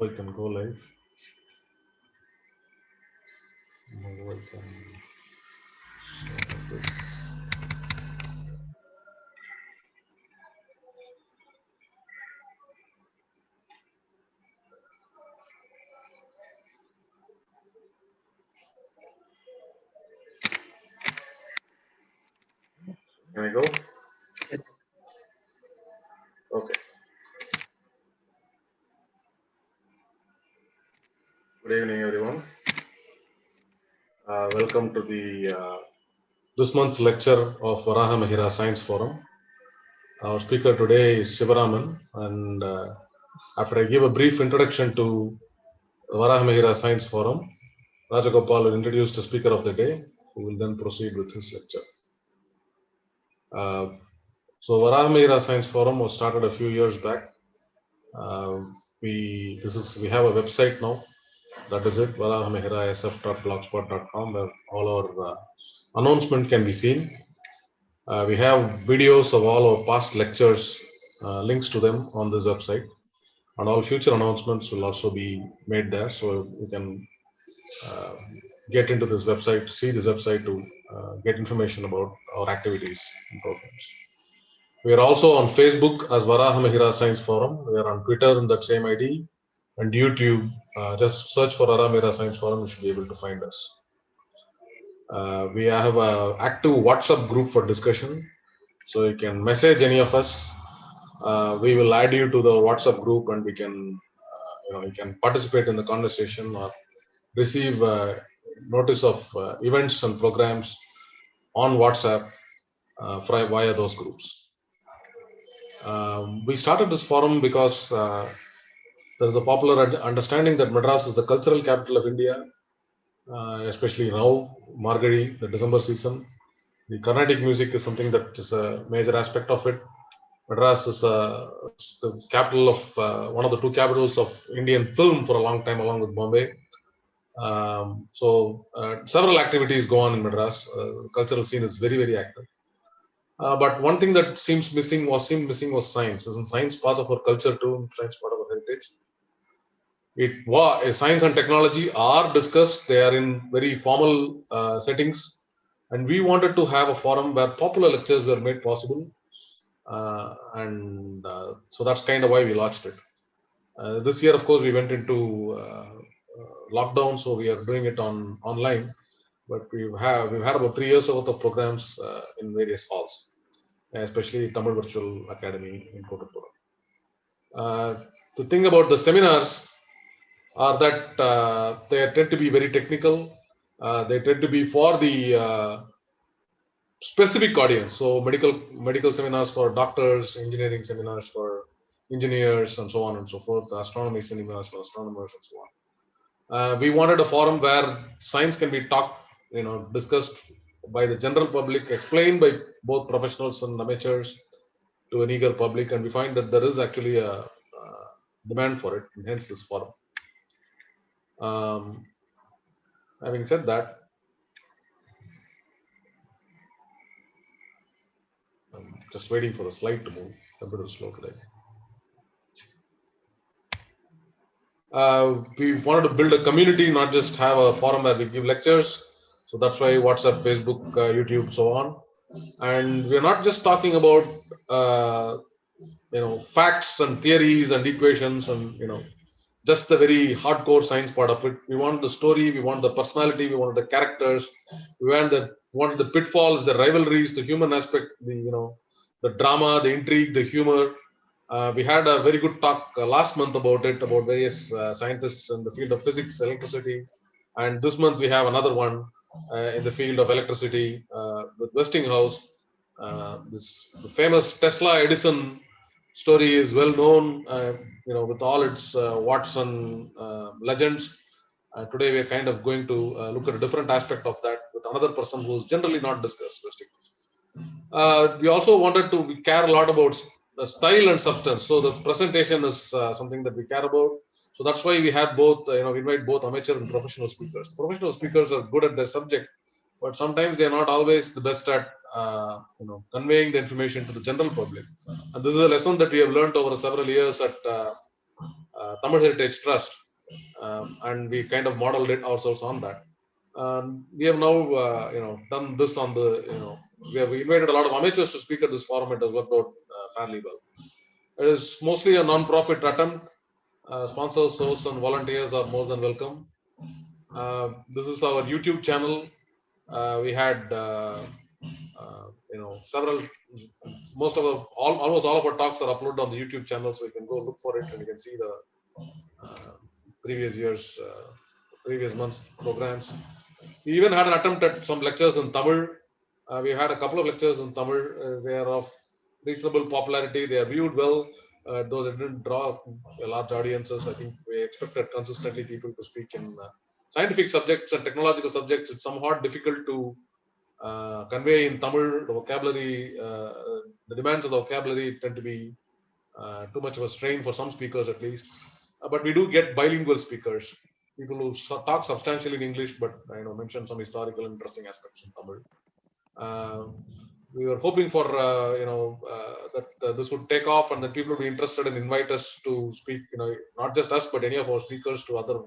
I can go live. Now I can share this. Can I go? Yes. Okay. Good evening, everyone. Welcome to the this month's lecture of Varaha Mahira Science Forum. Our speaker today is Sivaraman, and after I give a brief introduction to Varaha Mahira Science Forum, Rajagopal will introduce the speaker of the day, who will then proceed with his lecture. So Varaha Mahira Science Forum was started a few years back. We have a website now. That is it, varahamihirasf.blogspot.com, where all our announcement can be seen. We have videos of all our past lectures, links to them on this website, and all future announcements will also be made there. So you can get into this website, see this website to get information about our activities and programs. We are also on Facebook as Varaha Mahira Science Forum. We are on Twitter in that same ID, and YouTube. Just search for Varaha Mahira Science Forum. You should be able to find us. We have an active WhatsApp group for discussion, so you can message any of us. We will add you to the WhatsApp group, and we can, you can participate in the conversation or receive notice of events and programs on WhatsApp via those groups. We started this forum because there is a popular understanding that Madras is the cultural capital of India, especially now, Margari, the December season. The Carnatic music is something that is a major aspect of it. Madras is the capital of one of the two capitals of Indian film for a long time, along with Bombay. So several activities go on in Madras. The cultural scene is very, very active. But one thing that seemed missing was science. Isn't science part of our culture too? Science part of our heritage. Science and technology are discussed. They are in very formal settings, and we wanted to have a forum where popular lectures were made possible, and so that's kind of why we launched it. This year, of course, we went into lockdown, so we are doing it online. But we've had about 3 years worth of programs in various halls, especially Tamil Virtual Academy in Kotapura. The thing about the seminars are that they tend to be very technical. They tend to be for the specific audience. So medical seminars for doctors, engineering seminars for engineers, and so on and so forth. Astronomy seminars for astronomers, and so on. We wanted a forum where science can be discussed by the general public, explained by both professionals and amateurs to an eager public, and we find that there is actually a demand for it, and hence this forum. Having said that, I'm just waiting for the slide to move. It's a bit slow today. We wanted to build a community, not just have a forum where we give lectures. So that's why WhatsApp, Facebook, YouTube, so on. And we're not just talking about facts and theories and equations and just the very hardcore science part of it. We want the story, we want the personality, we want the characters, we want the pitfalls, the rivalries, the human aspect, the drama, the intrigue, the humor. We had a very good talk last month about various scientists in the field of physics, electricity, and this month we have another one in the field of electricity with Westinghouse. This famous Tesla Edison story is well known, with all its Watson legends. Today we are kind of going to look at a different aspect of that with another person who is generally not discussed. We also wanted to care a lot about style and substance. So the presentation is something that we care about. So that's why we have both, we invite both amateur and professional speakers. Professional speakers are good at their subject, but sometimes they are not always the best at conveying the information to the general public. And this is a lesson that we have learned over several years at Tamil Heritage Trust, and we kind of modeled it ourselves on that. We have now, done this on the, we have invited a lot of amateurs to speak at this forum. It has worked out fairly well. It is mostly a non-profit attempt. Sponsors, hosts, and volunteers are more than welcome. This is our YouTube channel. We had, several, almost all of our talks are uploaded on the YouTube channel, so you can go look for it and you can see the previous years, previous months programs. We even had an attempt at some lectures in Tamil. We had a couple of lectures in Tamil. They are of reasonable popularity. They are viewed well, though they didn't draw large audiences. I think we expected consistently people to speak in scientific subjects and technological subjects. It's somewhat difficult to convey in Tamil. The vocabulary, the demands of the vocabulary tend to be too much of a strain for some speakers at least. But we do get bilingual speakers, people who talk substantially in English, but mention some historical interesting aspects in Tamil. We were hoping for that this would take off and that people would be interested and invite us to speak. Not just us, but any of our speakers to other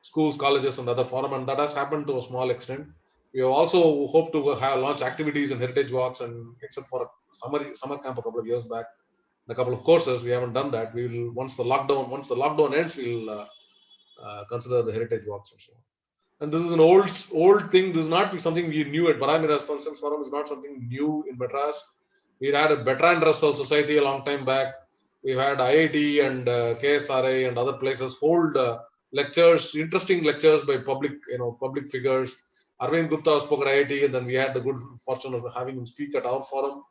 schools, colleges, and other forum, and that has happened to a small extent. We have also hoped to launch activities and heritage walks, and except for a summer camp a couple of years back, a couple of courses, we haven't done that. We will once the lockdown ends, we'll consider the heritage walks and so on. And this is an old thing. This is not something we knew at Varamira Science Forum. Is not something new in Madras. We had a Veteran Russell Society a long time back. We've had IIT and KSRA and other places hold lectures, interesting lectures by public figures. Arvind Gupta spoke at IIT, and then we had the good fortune of having him speak at our forum.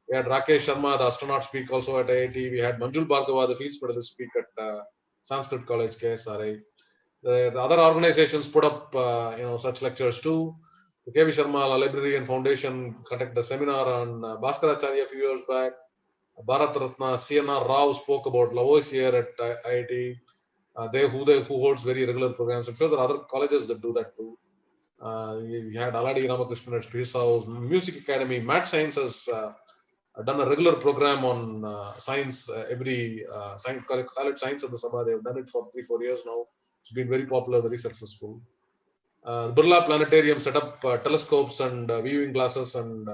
We had Rakesh Sharma, the astronaut, speak also at IIT. We had Manjul Bhargava, the field specialist, speak at Sanskrit College, KSRA. The other organizations put up such lectures too. The KV Sharma Library and Foundation conducted a seminar on Bhaskaracharya a few years back. Bharat Ratna CNR Rao spoke about Lavoisier at IIT. Who holds very regular programs. I'm sure there are other colleges that do that too. We had Aladi Ramakrishnan at his house. Music Academy, Math Science has done a regular program on science. Every science college science at the Sabha, they've done it for 3-4 years now. It's been very popular, very successful. Birla Planetarium set up telescopes and viewing glasses, and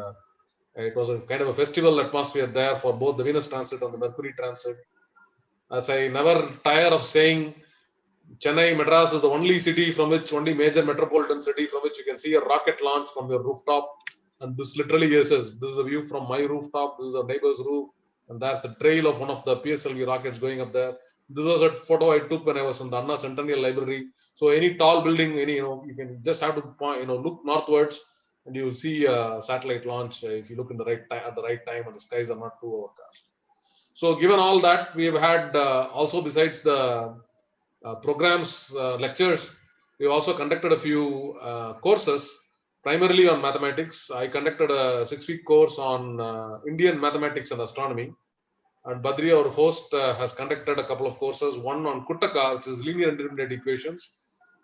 it was a kind of a festival atmosphere there for both the Venus transit and the Mercury transit. As I never tire of saying, Chennai, Madras is the only major metropolitan city from which you can see a rocket launch from your rooftop. And this literally is this is a view from my rooftop. This is a neighbor's roof, and that's the trail of one of the PSLV rockets going up there. This was a photo I took when I was in the Anna Centennial Library. So any tall building, you can just have to point, look northwards, and you will see a satellite launch if you look in the at the right time, and the skies are not too overcast. So given all that, we have had also, besides the programs, lectures, we also conducted a few courses, primarily on mathematics. I conducted a 6-week course on Indian mathematics and astronomy. And Badri, our host, has conducted a couple of courses, one on Kuttaka, which is linear indeterminate equations,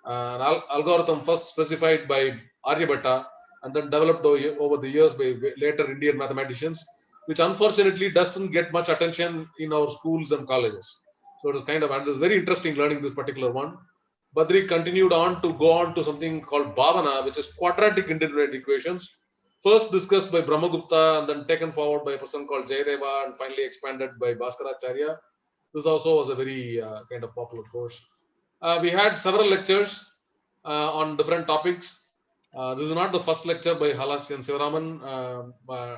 an algorithm first specified by Aryabhatta and then developed over the years by later Indian mathematicians, which unfortunately doesn't get much attention in our schools and colleges. So it is and it was very interesting learning this particular one. Badri continued on to something called Bhavana, which is quadratic indeterminate equations, first discussed by Brahmagupta and then taken forward by a person called Jayadeva and finally expanded by Bhaskaracharya. This also was a very kind of popular course. We had several lectures on different topics. This is not the first lecture by Halasyan Sivaraman,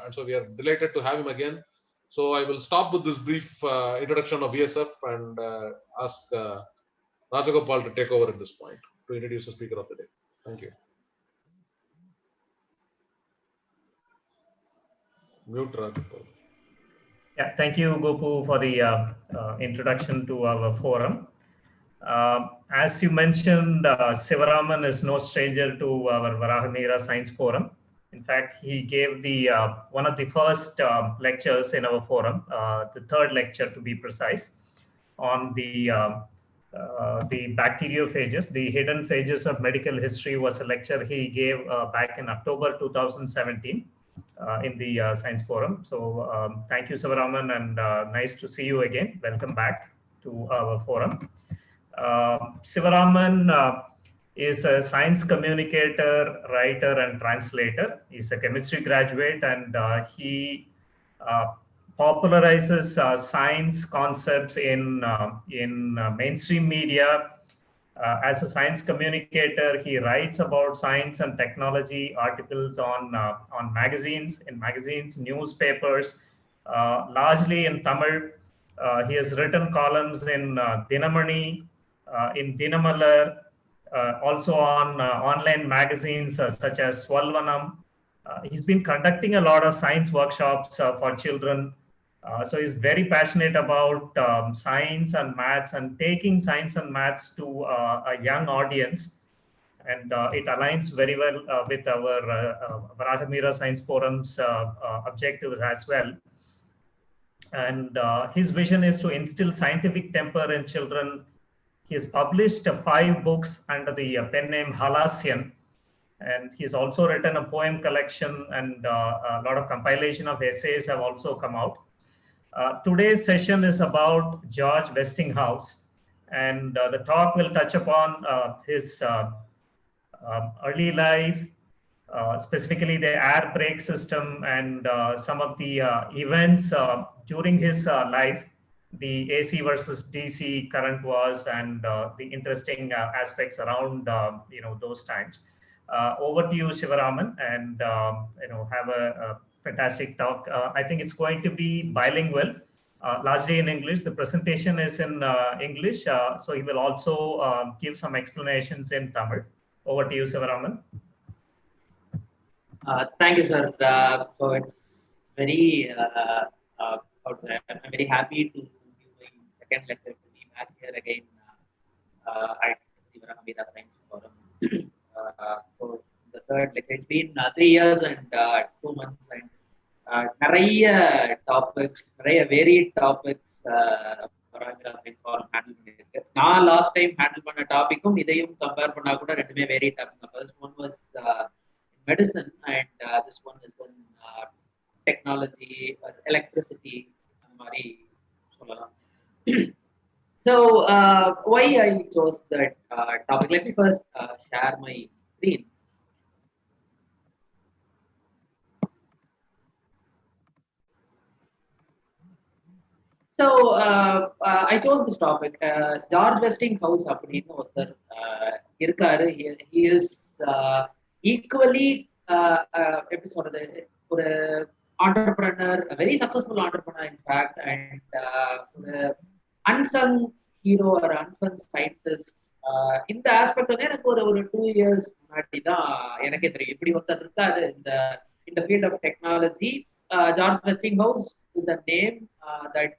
and so we are delighted to have him again. So I will stop with this brief introduction of VSF and ask Rajagopal to take over at this point to introduce the speaker of the day. Thank you. Mute Rajagopal. Yeah, thank you, Gopu, for the introduction to our forum. As you mentioned, Sivaraman is no stranger to our Varahamihira Science Forum. In fact, he gave the one of the first lectures in our forum, the third lecture to be precise, on the bacteriophages, the hidden phages of medical history. Was a lecture he gave back in October 2017 in the Science Forum. So thank you, Sivaraman, and nice to see you again. Welcome back to our forum. Sivaraman is a science communicator, writer, and translator. He's a chemistry graduate, and he popularizes science concepts in mainstream media. As a science communicator, he writes about science and technology articles on magazines, newspapers, largely in Tamil. He has written columns in Dinamani, in Dinamalar, also on online magazines such as Swalvanam. He's been conducting a lot of science workshops for children. So he's very passionate about science and maths and taking science and maths to a young audience. And it aligns very well with our Varahamira Science Forum's objectives as well. And his vision is to instill scientific temper in children. He has published 5 books under the pen name Halasyan. And he's also written a poem collection, and a lot of compilation of essays have also come out. Today's session is about George Westinghouse, and the talk will touch upon his early life, specifically the air brake system, and some of the events during his life, the AC versus DC current was, and the interesting aspects around those times. Over to you, Sivaraman, and have a fantastic talk. I think it's going to be bilingual, largely in English. The presentation is in English, so he will also give some explanations in Tamil. Over to you, Sivaraman. Thank you, sir. So it's very, I'm very happy to give my second lecture to be back here again at the Varahamira Science Forum. So the third lecture, it's been 3 years and 2 months, and நிறைய topics, நிறைய variate topics Varahamira Science Forum handle பண்ணிருக்கு. நான் last time handle பண்ண டாபிக்கும் இதையும் compare பண்ணா கூட ரெண்டுமே variate topic. First one was medicine, and this one is in technology, electricity, so why I chose that topic? Let me first share my screen. So I chose this topic. George Westinghouse அப்படின்னு ஒருத்தர் இருக்காரு. He is equally எப்படி சொல்றது, ஒரு entrepreneur, a very successful entrepreneur in fact, and ஒரு unsung hero or unsung scientist. இந்த aspect வந்து எனக்கு ஒரு 2 years முன்னாடி தான் எனக்கே தெரியும். இப்படி ஒருத்தர் இருக்காரு இந்த field of technology. George Westinghouse is a name that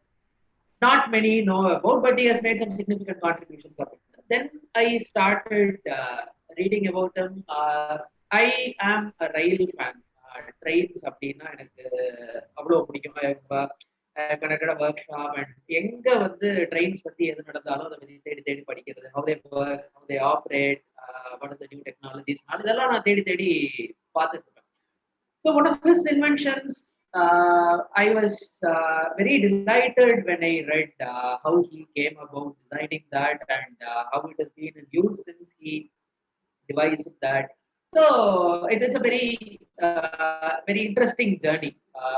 not many know about, but he has made some significant contributions of it. Then I started reading about him. I am a rail fan. Trains அப்படின்னா எனக்கு அவ்வளோ பிடிக்கும். Connected work shop, and எங்க வந்து trains பத்தி எது நடந்தாலும் அதை பத்தி தேடி படிக்கிறது. how they work, how they operate, what are the new technologies, அதெல்லாம் நான் தேடி பார்த்துட்டு இருக்கேன். So one of his inventions, I was very delighted when I read how he came about designing that, and how it has been in use since he devised that. So it is a very interesting journey.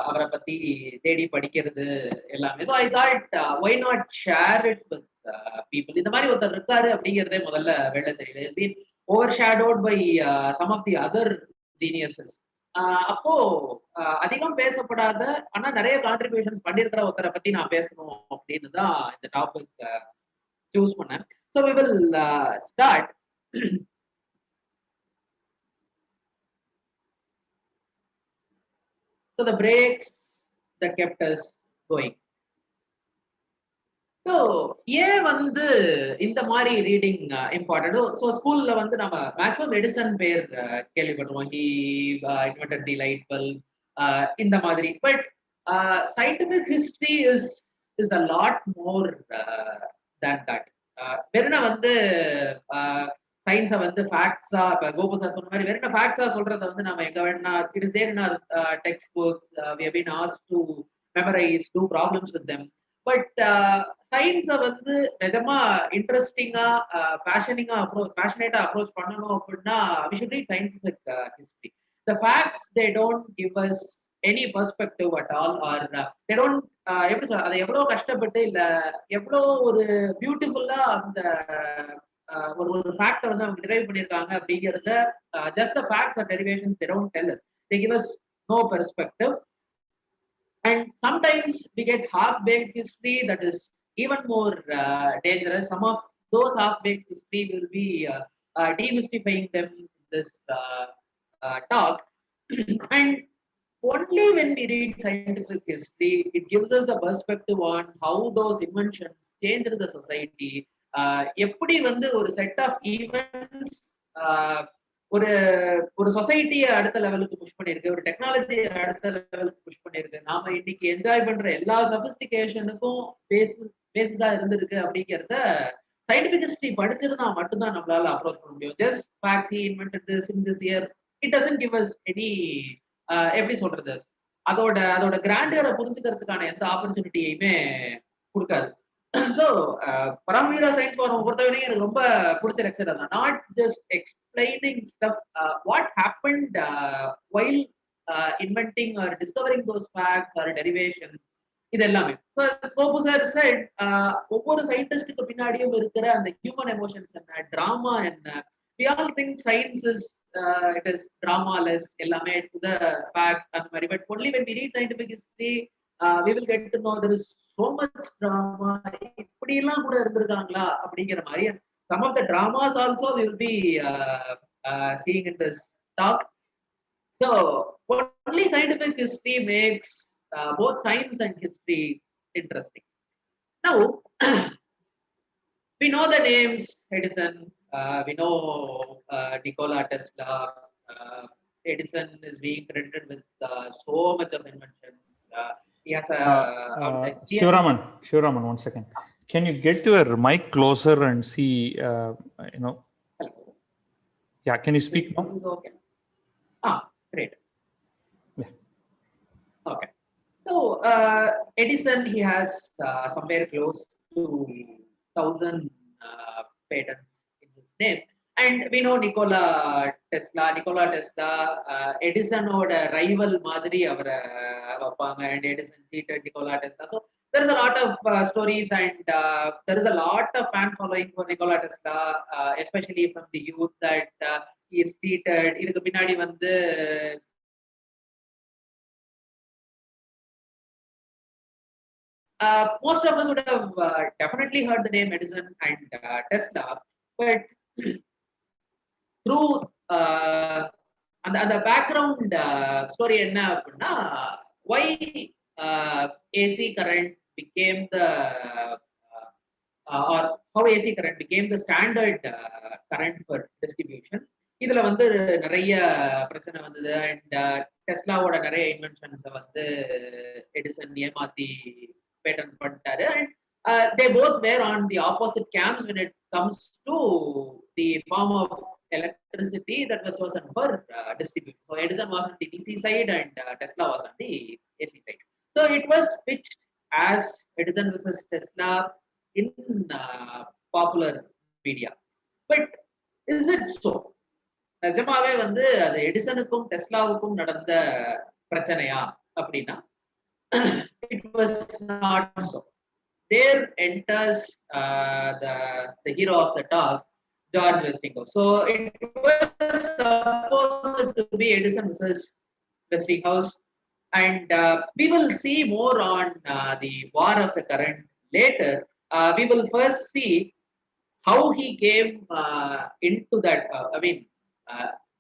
அவரை பத்தி தேடி படிக்கிறது எல்லாமே. So I thought, why not share it with people? இந்த மாதிரி ஒருத்தர் இருக்காரு அப்படிங்கிறதே முதல்ல வெளில தெரியல. It's been overshadowed by some of the other geniuses. அப்போ அதிகம் பேசப்படாத ஆனா நிறைய கான்ட்ரிபியூஷன்ஸ் பண்ணிருக்கிற ஒருத்தரை பத்தி நான் பேசணும் அப்படின்னு தான் இந்த டாபிக் சூஸ் பண்ணேன். So we will start. So the brakes that kept us going. So ஏன் வந்து இந்த மாதிரி ரீடிங் இம்பார்ட்டன்ட்? ஸோ ஸ்கூல்ல வந்து நம்ம மேக்ஸிமம் எடிசன் பேர் கேள்விப்பட்டிருவோம். He invented the light bulb, இந்த மாதிரி. But scientific history is a lot more than that. வெறும் வந்து சயின்ஸை வந்து ஃபேக்ட்ஸா, இப்போ கோபு சார் சொன்ன மாதிரி வெறும் ஃபேக்ட்ஸா சொல்றதை வந்து நம்ம எங்க வேணா, it is there in our textbooks, we have been asked to memorize, do problems with them. But சயின்ஸை வந்து நிஜமா இன்ட்ரெஸ்டிங்கா பேஷனேட்டா அப்ரோச் பண்ணணும் அப்படின்னா we should read scientific history. The facts, they don't give us any perspective at all, or they don't எப்படி சொல்ற அதை எவ்வளவு கஷ்டப்பட்டு இல்ல எவ்வளவு ஒரு பியூட்டிஃபுல்லா அந்த ஒரு ஃபேக்டை வந்து அவங்க டிரைவ் பண்ணியிருக்காங்க அப்படிங்கிறத just the facts or derivations, they don't tell us. They give us no perspective. And sometimes we get half-baked history that is even more dangerous. Some of those half-baked history will be demystifying them in this talk. And only when we read scientific history, it gives us a perspective on how those inventions changed the society. எப்படி வந்து ஒரு set of events ஒரு ஒரு சொசைட்டியை அடுத்த லெவலுக்கு push பண்ணிருக்கு, ஒரு டெக்னாலஜியை அடுத்த லெவலுக்கு புஷ் பண்ணிருக்கு. நாம இன்னைக்கு என்ஜாய் பண்ற எல்லா சபிஸ்டிகேஷனுக்கும் பேசிஸா இருந்திருக்கு அப்படிங்கிறத சயின்டிபிக் ஹிஸ்டரி படிச்சதுனா மட்டும்தான் நம்மளால அப்ரோச் பண்ண முடியும். Just facts he invented this in this year, it doesn't give us any எப்படி சொல்றது, அதோட கிராண்டியரை புரிஞ்சுக்கிறதுக்கான எந்த ஆப்பர்ச்சுனிட்டியுமே கொடுக்காது. ஸோ பரமவீரா சயின்ஸ் ஃபாரம் பொறுத்தவரைக்கும் எனக்கு ரொம்ப பிடிச்ச லெக்சர் தான். Not just explaining stuff what happened while inventing or discovering those facts or derivations, இது எல்லாமே. கோபு சார் செட் ஒவ்வொரு சயின்டிஸ்டுக்கு பின்னாடியும் இருக்கிற அந்த ஹியூமன் எமோஷன்ஸ் என்ன, டிராமா என்ன. We all think science is it is dramaless, எல்லாமே to the fact அந்த மாதிரி. But only when we read scientific history, we will get to know there is so much drama. இப்படி எல்லாம் கூட இருந்திருக்காங்களா அப்படிங்கிற மாதிரி. Some of the dramas also we will be seeing in this talk. So only scientific history makes both science and history interesting. Now we know the names Edison. We know Nikola Tesla. Edison is being credited with so much of inventions. He has a Sivaraman, 1 second. Can you get your mic closer and see? Hello. Yeah, can you speak now? This is okay. Great. Yeah. Okay. So Edison, he has somewhere close to 1,000 patents in his name. And we know Nikola Tesla, Edison oda rival madri avara vapanga, and Edison cheated Nikola Tesla. So there is a lot of stories, and there is a lot of fan following for Nikola Tesla, especially from the youth, that he is cheated. Idukku pinadi vandu most of us would have definitely heard the name Edison and Tesla, but through the background story enna appadina, why AC current became the or how AC current became the standard current for distribution. இதுல வந்து நிறைய பிரச்சனை வந்தது, and டெஸ்லாவோட நிறைய inventions வந்து Edison ஏமாத்தி pattern பண்ணிட்டாரு. And they both were on the opposite camps when it comes to the form of electricity that was chosen for distribution. So Edison was on the DC side and Tesla was on the AC side. So it was pitched as Edison versus Tesla in popular media. But is it so? நிஜமாவே வந்து அது எடிசனுக்கும் டெஸ்லாவுக்கும் நடந்த பிரச்சனையா அப்படின்னா, it was not so. There enters the hero of the talk, George Westinghouse. So it was supposed to be Edison versus Westinghouse, and we will see more on the war of the current later. We will first see how he came into that.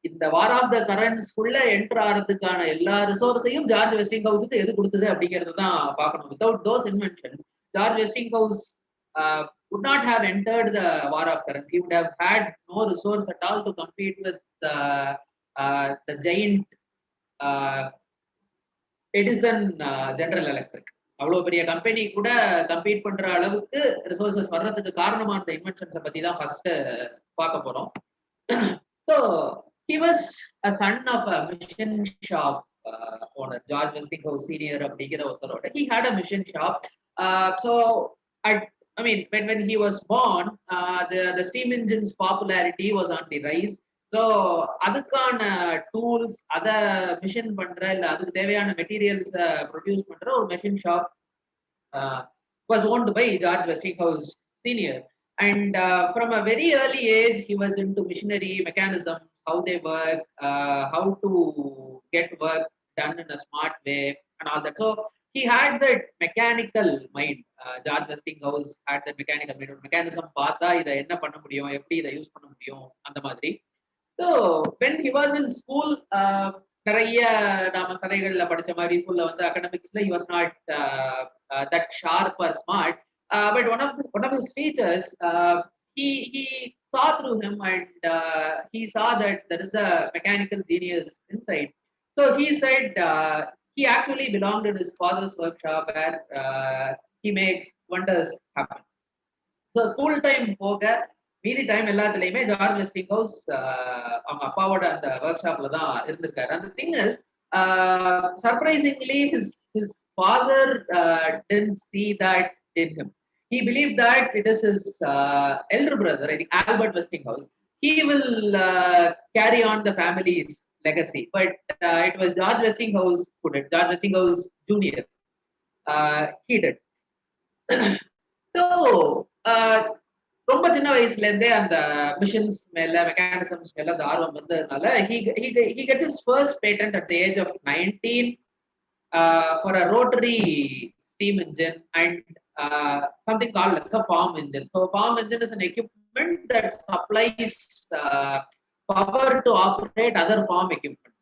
இந்த வார் of the currents குள்ள enter ஆகிறதுக்கான எல்லா ரிசோர்ஸையும் George வெஸ்டிங்ஹவுஸுக்கு எது கொடுத்தது அப்படிங்கிறது தான் பார்க்கணும். Without those inventions, George Westinghouse would not have entered the war of currents. He would have had no resource at all to compete with the giant Edison General Electric. அவ்வளவு பெரிய company கூட compete பண்ற அளவுக்கு resources வர்றதுக்கு காரணமான இந்த இன்வென்ஷன்ஸை பத்தி தான் ஃபர்ஸ்ட் பார்க்க போறோம். So he was a son of a machine shop owner, George Westinghouse Senior அப்படிங்கிற ஒருத்தரோட. He had a machine shop So I mean, when he was born, the steam engine's popularity was on the rise. So அதுக்கான tools, அதை machine பண்ற இல்ல அதுக்கு தேவையான materials produce பண்ற ஒரு machine shop was owned by George Westinghouse Senior. And from a very early age, he was into machinery, mechanism, how they work, how to get work done in a smart way, and all that. So he had that mechanical mind. George Westinghouse had that mechanical mind. Mechanism பார்த்தா இதை என்ன பண்ண முடியும், எப்படி இதை use பண்ண முடியும் அந்த மாதிரி. So when he was in school, நிறைய நாம கதைகள்ல படிச்ச மாதிரி ஸ்கூல்ல வந்து அகடமிக்ஸ்ல he was not that sharp or smart. But one of his teachers, he saw through him, and he saw that there is a mechanical genius inside. So he said he actually belonged in his father's workshop where he makes wonders happen. So school time போக மீதி time எல்லாத்துலயுமே George Westinghouse அவங்க அப்பாவோட அந்த work ஷாப்ல தான் இருந்திருக்காரு. அந்த thing is surprisingly his father didn't see that in him. He believed that it is his elder brother, I think Albert Westinghouse. He will carry on the family's legacy, but it was George Westinghouse who did. George Westinghouse Jr. He did. So ரொம்ப சின்ன வயசுல இருந்தே அந்த machines மேல mechanisms மேல அந்த ஆர்வம் வந்ததுனால he gets his first patent at the age of 19 for a rotary steam engine and something called as a farm engine. So farm engine is an equipment that supplies power to operate other farm equipments.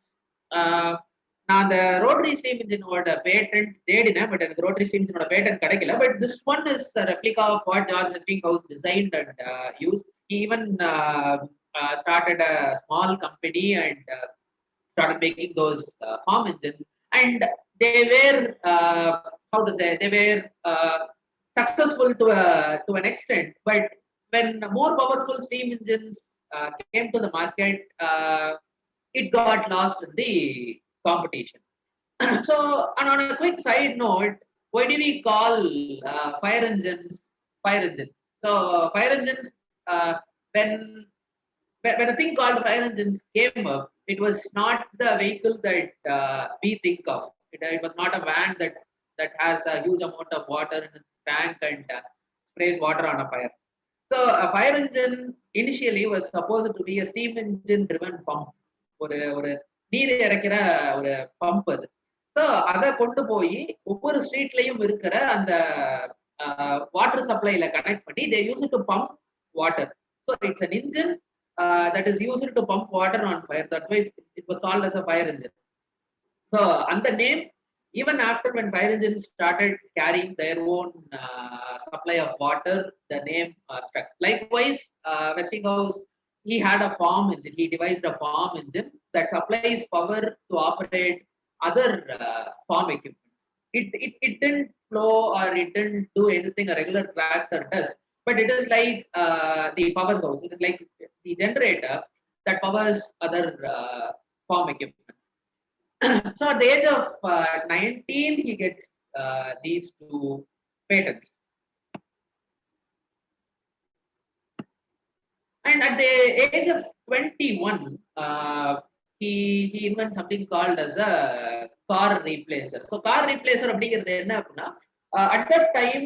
நான் அந்த rotary steam இன்ஜினோட patent தேடினேன், but எனக்கு rotary steam இன்ஜினோட patent கிடைக்கல. But this one is replica of what George Westinghouse designed and use. He even started a small company and started making those farm engines, and they were how to say, they were successful to an extent. But when more powerful steam engines came to the market, it got lost in the competition. So, and on a quick side note, why do we call fire engines fire engines? So fire engines, when a thing called fire engines came up, it was not the vehicle that we think of. It was not a van that has a huge amount of water in its tank and sprays water on a fire. So a fire engine initially was supposed to be a steam engine driven pump. ஒரு நீர் இறக்கிற ஒரு pump அது. So அதை கொண்டு போய் ஒவ்வொரு ஸ்ட்ரீட்லயும் இருக்கிற அந்த வாட்டர் சப்ளைல கனெக்ட் பண்ணி they use it to pump water. So it's an engine that is used to pump water on fire. That's why it was called as a fire engine. So and the name, even after when fire engines started carrying their own supply of water, the name stuck. Likewise, Westinghouse, he had a farm engine. He devised a farm engine that supplies power to operate other farm equipments. It didn't flow or it didn't do anything a regular tractor does, but it is like the power house. It is like the generator that powers other farm equipments. So at the age of 19, he gets these two patents. And at the age of 21, he invents something called as a car replacer. So car replacer அப்படிங்கிறது என்ன அப்படின்னா, at that time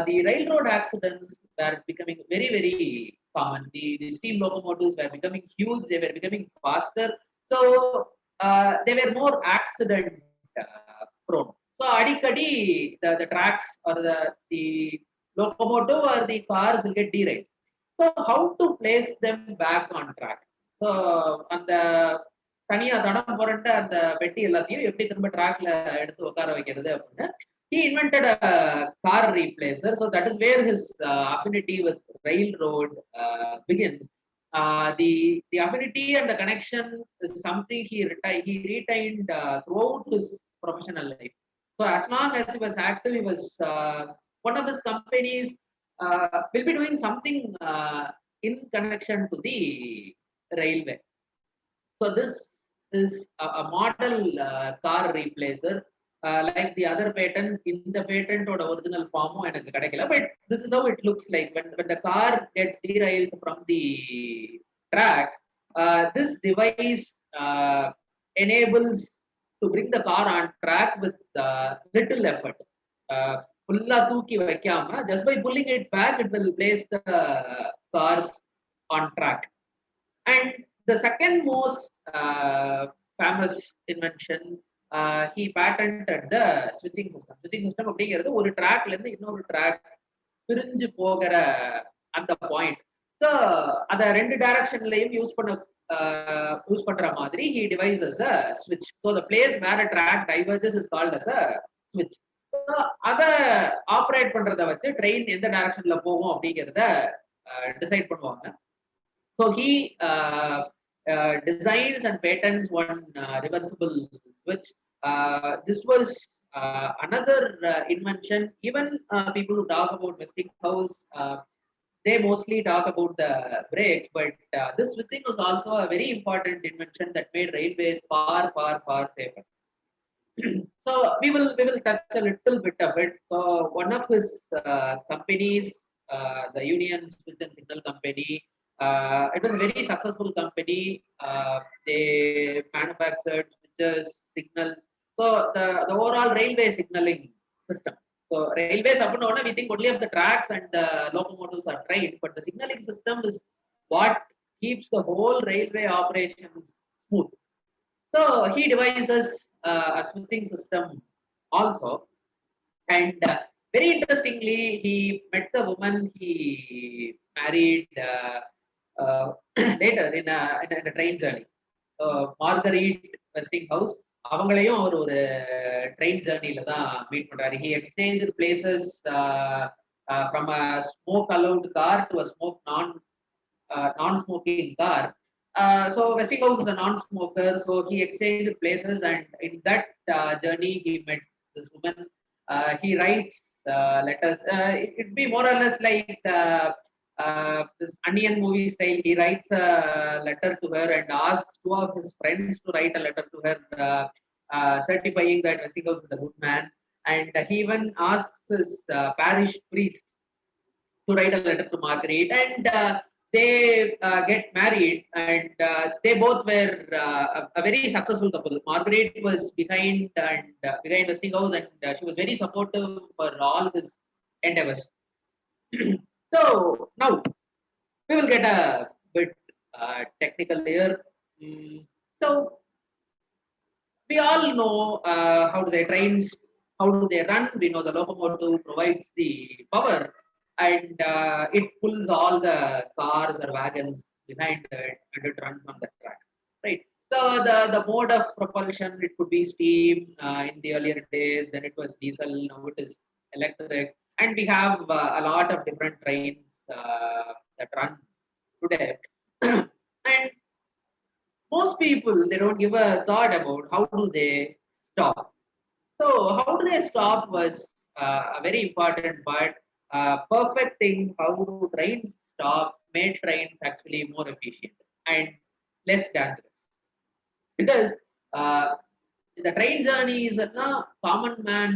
the railroad accidents were becoming very very common. The steam locomotives were becoming huge. They were becoming faster. So they were more accident prone. So அடிக்கடி the tracks or the locomotive or the cars will get derailed. So how to place them back on track? So அந்த தனியா தடம் புரண்ட அந்த பெட்டி எல்லாத்தையும் எப்படி திரும்ப ட்ராக்ல எடுத்து உட்கார வைக்கிறது அப்படின்னு he invented a car replacer. So that is where his affinity with railroad begins. The affinity and the connection is something he retained throughout his professional life. So as long as he was active, he was one of his companies will be doing something in connection to the railway. So this is a model car replacer like the other patents, in the patent or original form, but this is how it looks like when the car gets derailed from the tracks. This device enables to bring the car on track with little effort. Just by pulling it back, it will place the cars on track. And the second most famous invention, he patented the switching system. Switching system அப்படிங்கிறது ஒரு ட்ராக்ல இருந்து இன்னொரு track பிரிஞ்சு போகிற அந்த point. So அதை ரெண்டு டைரக்ஷன்லையும் யூஸ் பண்ற மாதிரி he devises a switch. So the place where a track diverges is called as a switch. So அதை ஆப்ரேட் பண்றதை வச்சு ட்ரெயின் எந்த டைரக்ஷன்ல போகும் அப்படிங்கிறத டிசைட் பண்ணுவாங்க. So he designs and patents one reversible switch. This was another invention. Even people who talk about Westinghouse, they mostly talk about the brakes, but this switching was also a very important invention that made railways far, far, far safer. So we will touch a little bit of it. So one of his companies, the Union Switch and Signal Company, it was a very successful company. They manufactured switches, signals. So the overall railway signaling system. So railways, we think only of the tracks and the locomotives are trains, but the signaling system is what keeps the whole railway operations smooth. So he devises a switching system also. And very interestingly, he met the woman he married later in a train journey. Marguerite Westinghouse, அவங்களையும் அவர் ஒரு train ஜேர்னில தான் meet பண்றாரு. He exchanged places from a smoke allowed car to a non-smoking car. So Westinghouse is a non-smoker, so he exchanged places, and in that journey he met this woman. He writes letters. It'd be more or less like this Onion movie style. He writes a letter to her and asks two of his friends to write a letter to her, certifying that Westinghouse is a good man. And he even asks his parish priest to write a letter to Marguerite, and they get married, and they both were a very successful couple. Marguerite was behind Westinghouse, and she was very supportive for all his endeavors. So now we will get a bit technical here. So we all know how do they trains, how do they run. We know the locomotive provides the power, and it pulls all the cars or wagons behind it, and it runs on the track, right? So the mode of propulsion, it could be steam in the earlier days, then it was diesel, now it is electric, and we have a lot of different trains that run today. And most people, they don't give a thought about how do they stop. So how do they stop was a very important part. Perfecting how do trains stop made trains actually more efficient and less dangerous. Because the train journeys common man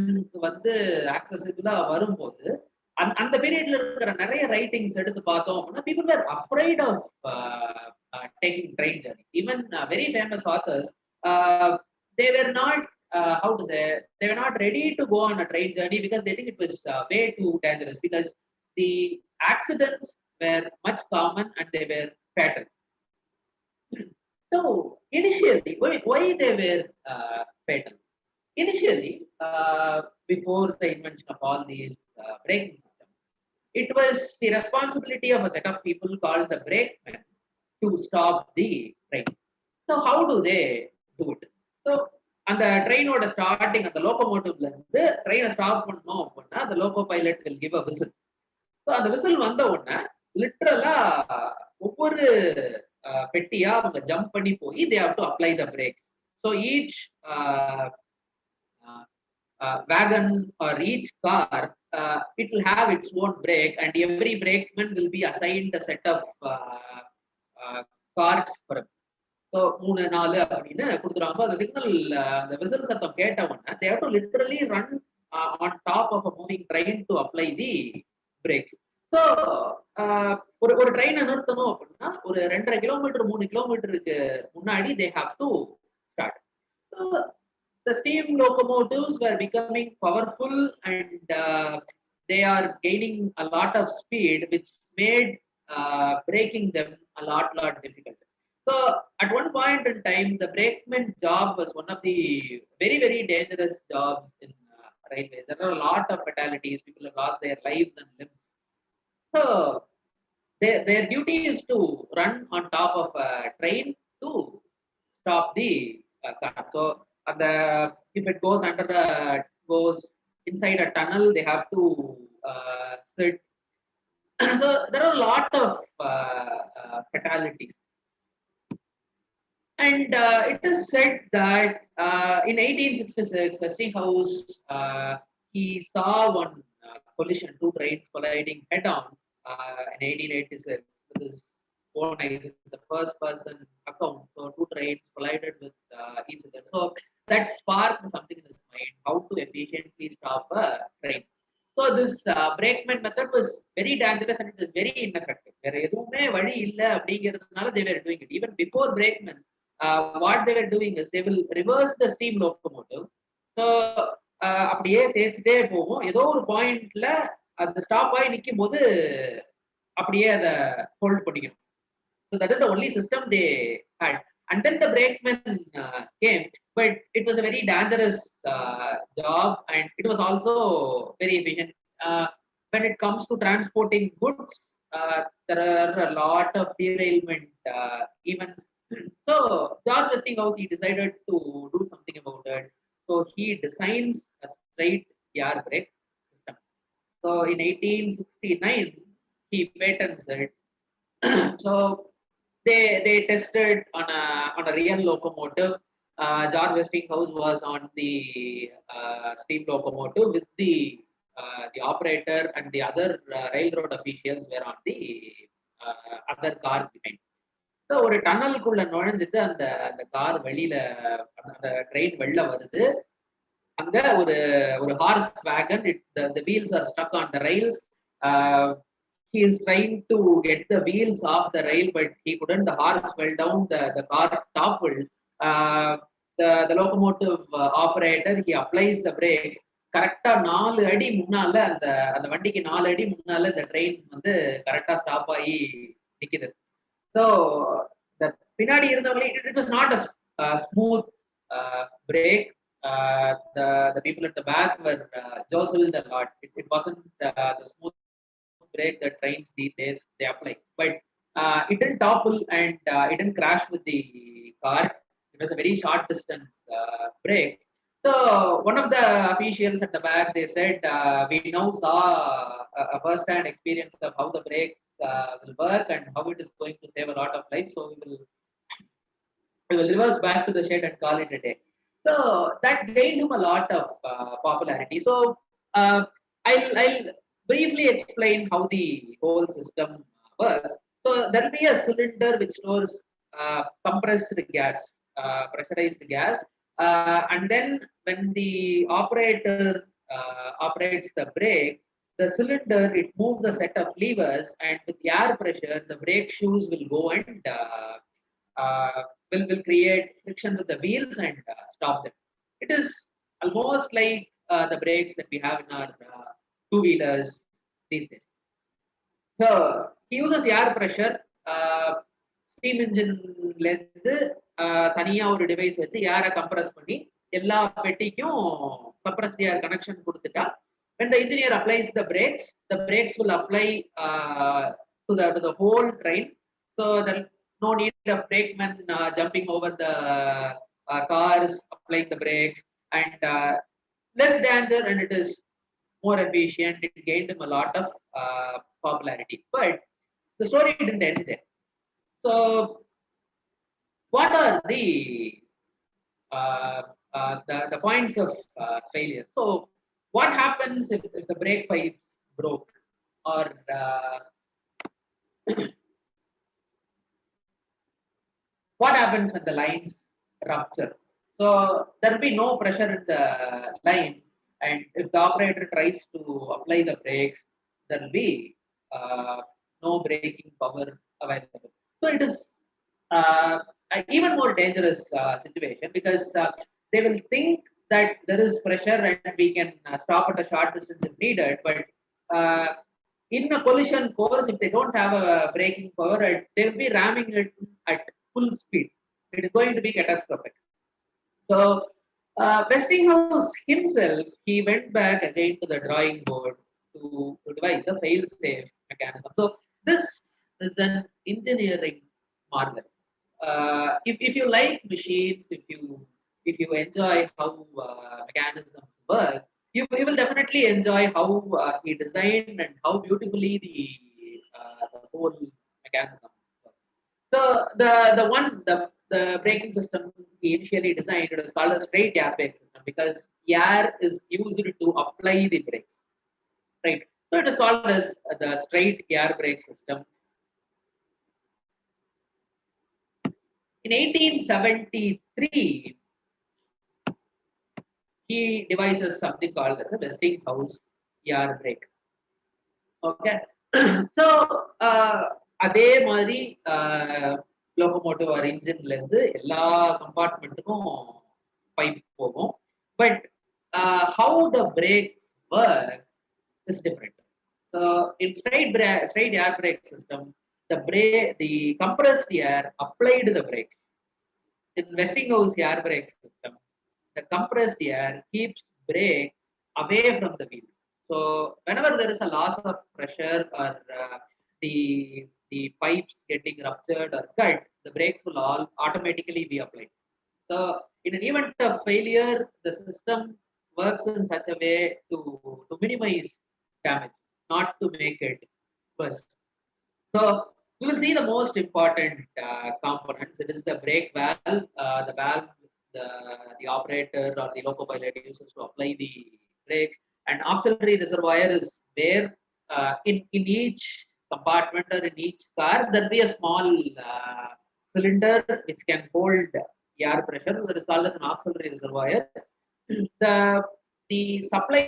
வந்து accessible வரும்போது அந்த பீரியட்ல இருக்கிற நிறைய writings எடுத்து பார்த்தோம் அப்படின்னா people were afraid of taking train journey. Even very famous authors, they were not how to say, they were not ready to go on a train journey because they think it was way too dangerous, because the accidents were much common and they were fatal. So initially, why they were fatal? Initially, before the invention of all these braking systems, it was the responsibility of a set of people called the brakemen to stop the train. So how do they do it? So அந்த ட்ரெயினோட starting, அந்த லோகோமோட்டிவ்ல இருந்து ட்ரெயினை stop பண்ணணும் அப்படின்னா அந்த loco pilot will give a whistle. So அந்த whistle வந்த உடனே லிட்டரலா ஒவ்வொரு பெட்டியா அவங்க ஜம்ப் பண்ணி போய் they have to apply the brakes. So each wagon or each car, it will have its own brake, and every brakeman will be assigned a set of carts for him. So 3 4 அப்படின்னு கொடுத்துருவாங்க. So அந்த signal அந்த whistle சத்தம் கேட்ட உடனே they have to literally run on top of a moving train to apply the brakes. So ஒரு ட்ரெயினை நிறுத்தணும் அப்படின்னா ஒரு 2.5 கிலோமீட்டர் 3 கிலோமீட்டருக்கு முன்னாடி they have to start. So the steam locomotives were becoming powerful and they are gaining a lot of speed, which made braking them a lot difficult. So at one point in time, the brakeman job was one of the very, very dangerous jobs in railways. There were a lot of fatalities. People have lost their lives and limbs. So their duty is to run on top of a train to stop the car. So if it goes goes inside a tunnel, they have to sit. So there are a lot of fatalities. And it is said that in 1866, Westinghouse he saw one collision, 2 trains colliding head-on in 1886. This is own eyes, the first person account. So 2 trains collided with each other. So that sparked something in his mind, how to efficiently stop a train. So this brakeman method was very dangerous and it was very ineffective. There எதுவுமே வழி இல்லை அப்படிங்கிறதுனால they were doing it. Even before brakeman, what they were doing is they will reverse the steam locomotive. So அப்படியே தேய்ச்சிட்டே போகும். ஏதோ ஒரு பாயிண்ட்ல அந்த ஸ்டாப் ஆகி நிற்கும் போது அப்படியே அதை ஹோல்ட் பண்ணிக்கணும். So that is the only system they had. And then the brakeman came, but it was a very dangerous job and it was also very efficient. When it comes to transporting goods, there are a lot of derailment events. So George Westinghouse, he decided to do something about it. So he designs a straight air brake system. So in 1869, he patents it. So they tested on a real locomotive. George Westinghouse was on the steam locomotive with the operator, and the other railroad officials were on the other cars behind. So ஒரு டன்னலுக்குள்ள நுழைஞ்சிட்டு அந்த car வெளியில அந்த train வெளில வருது. அங்க ஒரு horse wagon, the wheels are stuck on the rails. He is trying to get the wheels off the rail, but he couldn't. The horse fell down, the car toppled. The locomotive operator, he applies the brakes. கரெக்டா 4 அடி முன்னால அந்த வண்டிக்கு 4 அடி முன்னால இந்த train வந்து கரெக்டா ஸ்டாப் ஆகி நிக்குது. So the பின்னாடி இருந்தவங்க, it was not a smooth brake. The people at the back were jostled a lot. It wasn't the smooth brake that trains these days they apply, but it didn't topple and it didn't crash with the car. It was a very short distance brake. So one of the officials at the back, they said, we now saw a first-hand experience of how the brake will work and how it is going to save a lot of lives. So we will reverse back to the shed and call it a day. So that gained him a lot of popularity. So I'll briefly explain how the whole system works. So there will be a cylinder which stores compressed gas, pressurized gas, and then when the operator operates the brake, the cylinder, it moves a set of levers, and with the air pressure, the brake shoes will go and will create friction with the wheels and stop them. It is almost like the brakes that we have in our two-wheelers these days. So he uses air pressure. Steam engine இருந்து தனியா ஒரு device வச்சு ஏரை compress பண்ணி எல்லா பெட்டிக்கும் compressed ஏர் connection கொடுத்துட்டா, when the engineer applies the brakes will apply to the whole train. So there's no need of brakeman jumping over the cars, applying the brakes, and less danger, and it is more efficient. It gained him a lot of popularity. But the story didn't end there. So what are the points of failure? So what happens if the brake pipe broke, or what happens when the lines rupture? So there will be no pressure in the lines, and if the operator tries to apply the brakes, there will be no braking power available. So it is an even more dangerous situation, because they will think that there is pressure and we can stop at a short distance if needed, but uh, in a collision course, if they don't have a braking power, they will be ramming it at full speed. It is going to be catastrophic. So Westinghouse himself, he went back again to the drawing board to devise a fail-safe mechanism. So this is an engineering marvel. If you like machines, if you enjoy how mechanisms work, you will definitely enjoy how he designed and how beautifully the whole mechanism works. So the braking system he initially designed, it was called a straight air brake system, because air is used to apply the brakes, right? So it is called as the straight air brake system. In 1873, he devises something called as a Westinghouse Air Brake. Okay. So அதே மாதிரி locomotive R இன்ஜின்ல இருந்து எல்லா கம்பார்ட்மெண்ட்டுக்கும் pipe போகும், but how the brakes work is different. So in straight air brake system, the compressed air applied the brakes. In Westinghouse air brake system, the compressed air keeps brakes away from the wheels. So whenever there is a loss of pressure or the pipes getting ruptured or cut, the brakes will all automatically be applied. So in an event of failure, the system works in such a way to minimize damage, not to make it worse. So we will see the most important components. It is the brake valve, the valve the operator or the loco pilot uses to apply the brakes, and auxiliary reservoir is where in each compartment or in each car there will be a small cylinder which can hold air pressure. That is called as an auxiliary reservoir. The supply,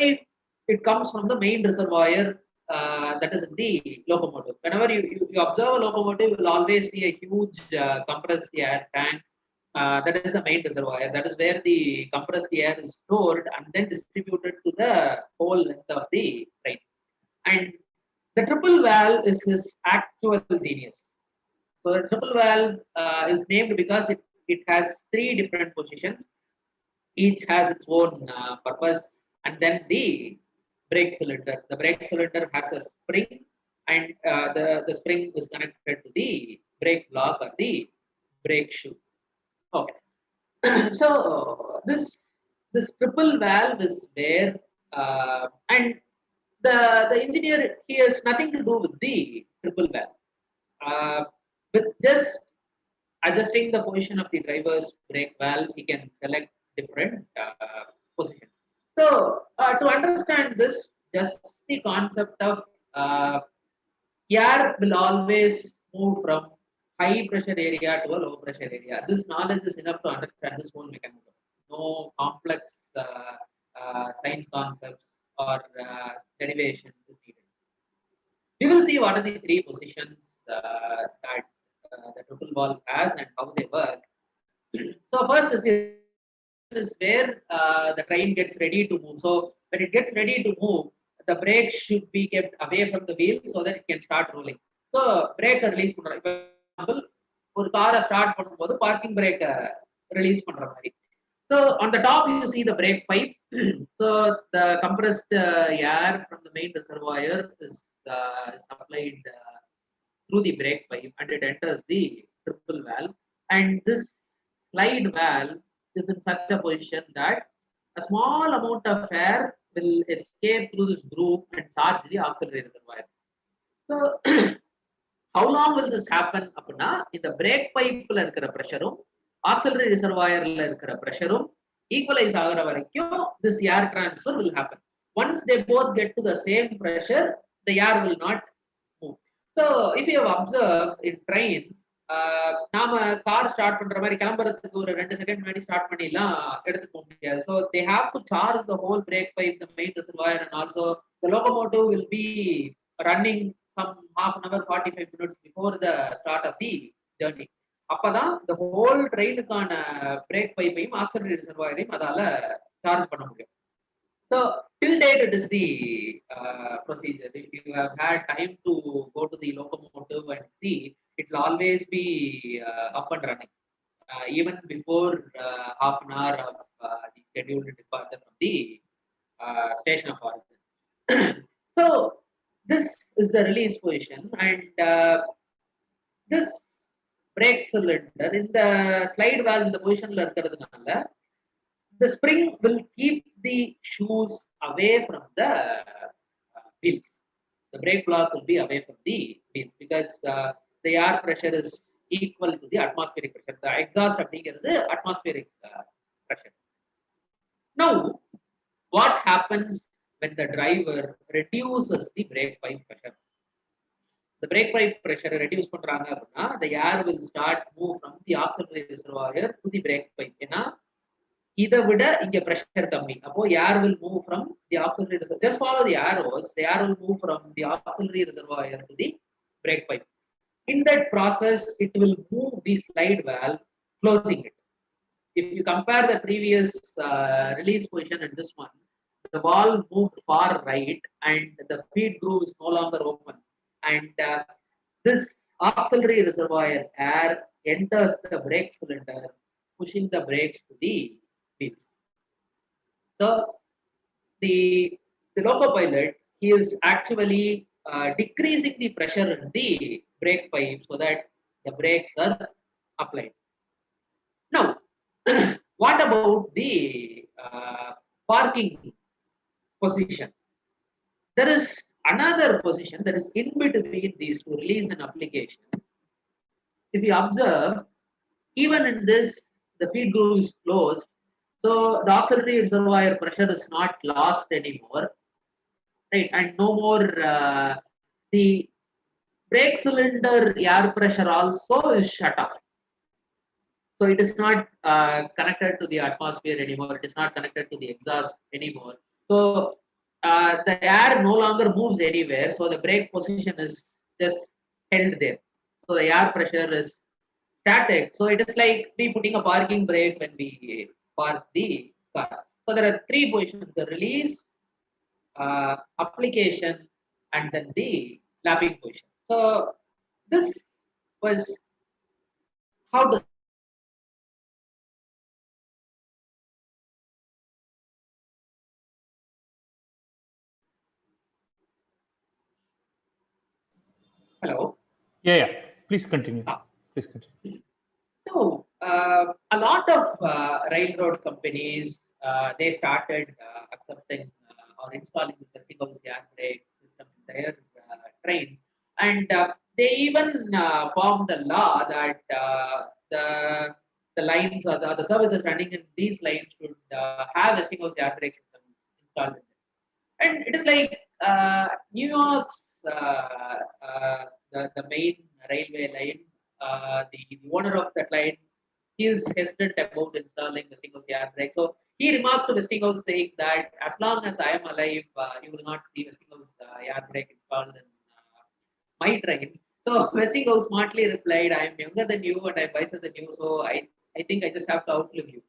it comes from the main reservoir that is in the locomotive. Whenever you observe a locomotive, you will always see a huge compressed air tank. That is the main reservoir. That is where the compressed air is stored and then distributed to the whole length of the train. And the triple valve is his actual genius. So the triple valve is named because it has 3 different positions. Each has its own purpose. And then the brake cylinder. The brake cylinder has a spring, and the spring is connected to the brake block or the brake shoe. Okay. So this triple valve is where and the engineer, he has nothing to do with the triple valve. With just adjusting the position of the driver's brake valve, he can select different positions. So to understand this, just the concept of air will always move from high pressure area to a low pressure area. This knowledge is enough to understand this whole mechanism. No complex science concepts or derivation is needed. We will see what are the 3 positions that the triple valve has and how they work. So first is where the train gets ready to move. So when it gets ready to move, the brake should be kept away from the wheel so that it can start rolling. So brake release பண்றோம். இப்போ ஒரு காரை start பண்ணும்போது parking brake release பண்ற மாதிரி. So on the top you see the brake pipe. So the compressed air from the main reservoir is supplied through the brake pipe and it enters the triple valve. And this slide valve is in such a position that a small amount of air will escape through this groove and charge the auxiliary reservoir. So how long will this happen? அப்படின்னா இந்த break பைப்ல இருக்கிற ப்ரெஷரும் auxiliary ரிசர்வாயர்ல இருக்கிற ப்ரெஷரும் equalise ஆகிற வரைக்கும் this air transfer will happen. Once they both get to the same pressure, the air will not move. So if you have observed in trains, நாம car start பண்ற மாதிரி கிளம்புறதுக்கு ஒரு 2 செகண்ட் முன்னாடி ஸ்டார்ட் பண்ணிடலாம் எடுத்துட்டு போக முடியாது. So they have to charge the whole brake pipe, the main reservoir, and also the locomotive will be running some half an hour 45 minutes before the start of the journey. அப்பதான் இந்த whole ட்ரெயினுக்கான brake பைப்பையும் ஆக்சிலரி ரிசர்வாயரையும் அதால charge பண்ண முடியும். So till date it is the procedure. If you have had time to go to the locomotive and see, it will always be up and running, even before half an hour of the scheduled departure from the station of origin. So this is the release position, and this brake cylinder in the slide valve in the position la irukradunala, the spring will keep the shoes away from the wheels. The brake block will be away from the wheels because the air pressure is equal to the atmospheric pressure. The exhaust அப்படிங்கிறது atmospheric pressure. Now, what happens when the driver reduces the brake pipe pressure? The brake pipe pressure reduce பண்றாங்க அப்படின்னா, the air will start move from the auxiliary reservoir to the brake pipe. ஏன்னா இதை விட இங்க pressure கம்மி. அப்போ air will move from the auxiliary reservoir. Just follow the arrows. The air will move from the auxiliary reservoir to the brake pipe. In that process, it will move the slide valve, closing it. If you compare the previous release position and this one, the valve moved far right and the feed groove is no longer open. And this auxiliary reservoir air enters the brake cylinder, pushing the brakes to the wheels. So the loco pilot, he is actually decreasing the pressure in the brake pipe so that the brakes are applied. Now, what about the parking position? There is another position that is in between these two, release and application. If you observe, even in this, the feed groove is closed, so the auxiliary reservoir pressure is not lost anymore, right? And no more the brake cylinder air pressure also is shut off. So it is not connected to the atmosphere anymore. It is not connected to the exhaust anymore. So the air no longer moves anywhere. So the brake position is just held there. So the air pressure is static. So it is like we putting a parking brake when we park the car. So there are three positions: the release, application, and then the lapping position. So this was how the hello. Yeah. Please continue. Please continue. So a lot of railroad companies, they started accepting or installing the Westinghouse Air Brake system in their trains, and they even formed a law that the lines or the services running in these lines should have Westinghouse Air Brake system installed in them. And it is like New York's the main railway line. The owner of that line, he is hesitant about installing Westinghouse Air Brake. So he remarked to Westinghouse saying that as long as I am alive, you will not see Westinghouse Air Brake installed in my trains. So Westinghouse smartly replied, I am younger than you and I am wiser than you, so I think I just have to outlive you.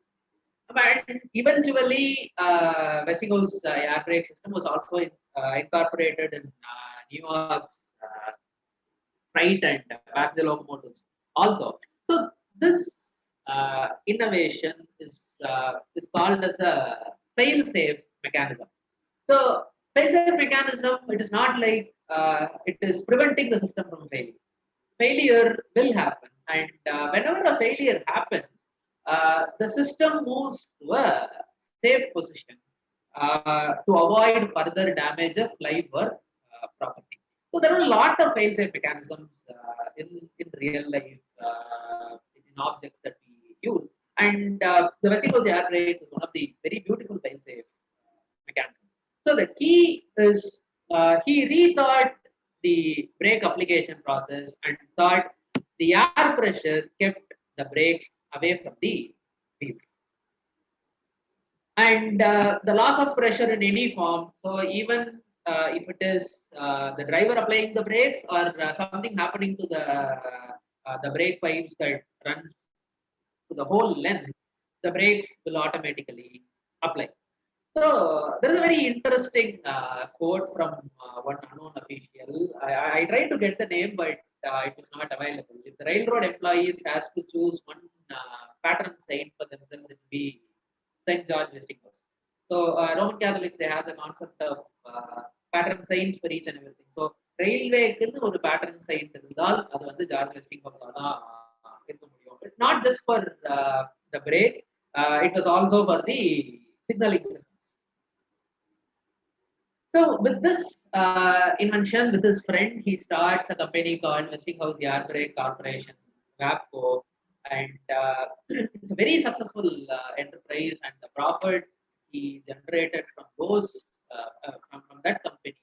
And eventually, Westinghouse Air Brake system was also incorporated in New York's freight and passenger locomotives also. So this innovation is called as a fail-safe mechanism. So fail-safe mechanism, it is not like it is preventing the system from failing. Failure will happen, and whenever a failure happens, the system moves to a safe position to avoid further damage of life or property. So there are a lot of fail-safe mechanisms in real life, in objects that we use, and the Westinghouse Air Brake is one of the very beautiful fail-safe mechanisms. So the key is he rethought the brake application process and thought the air pressure kept the brakes away from the wheels. And the loss of pressure in any form, so even if it is the driver applying the brakes or something happening to the brake pipes that runs to the whole length, the brakes will automatically apply. So there is a very interesting quote from one unknown official. I tried to get the name, but it was not available. If the railroad employees has to choose one pattern saint for themselves, it will be Saint George Westinghouse. So Roman Catholics, they have the concept of pattern saints for each and everything. So railwayக்குன்னு ஒரு pattern saint இருந்தால் அது வந்து George Westinghouse தான் இருக்க முடியும். Not just for the brakes, it was also for the signaling systems. So with this invention, with his friend, he starts a company called Westinghouse Air Brake Corporation, WAPCO, and it's a very successful enterprise. And the profit he generated from those from that company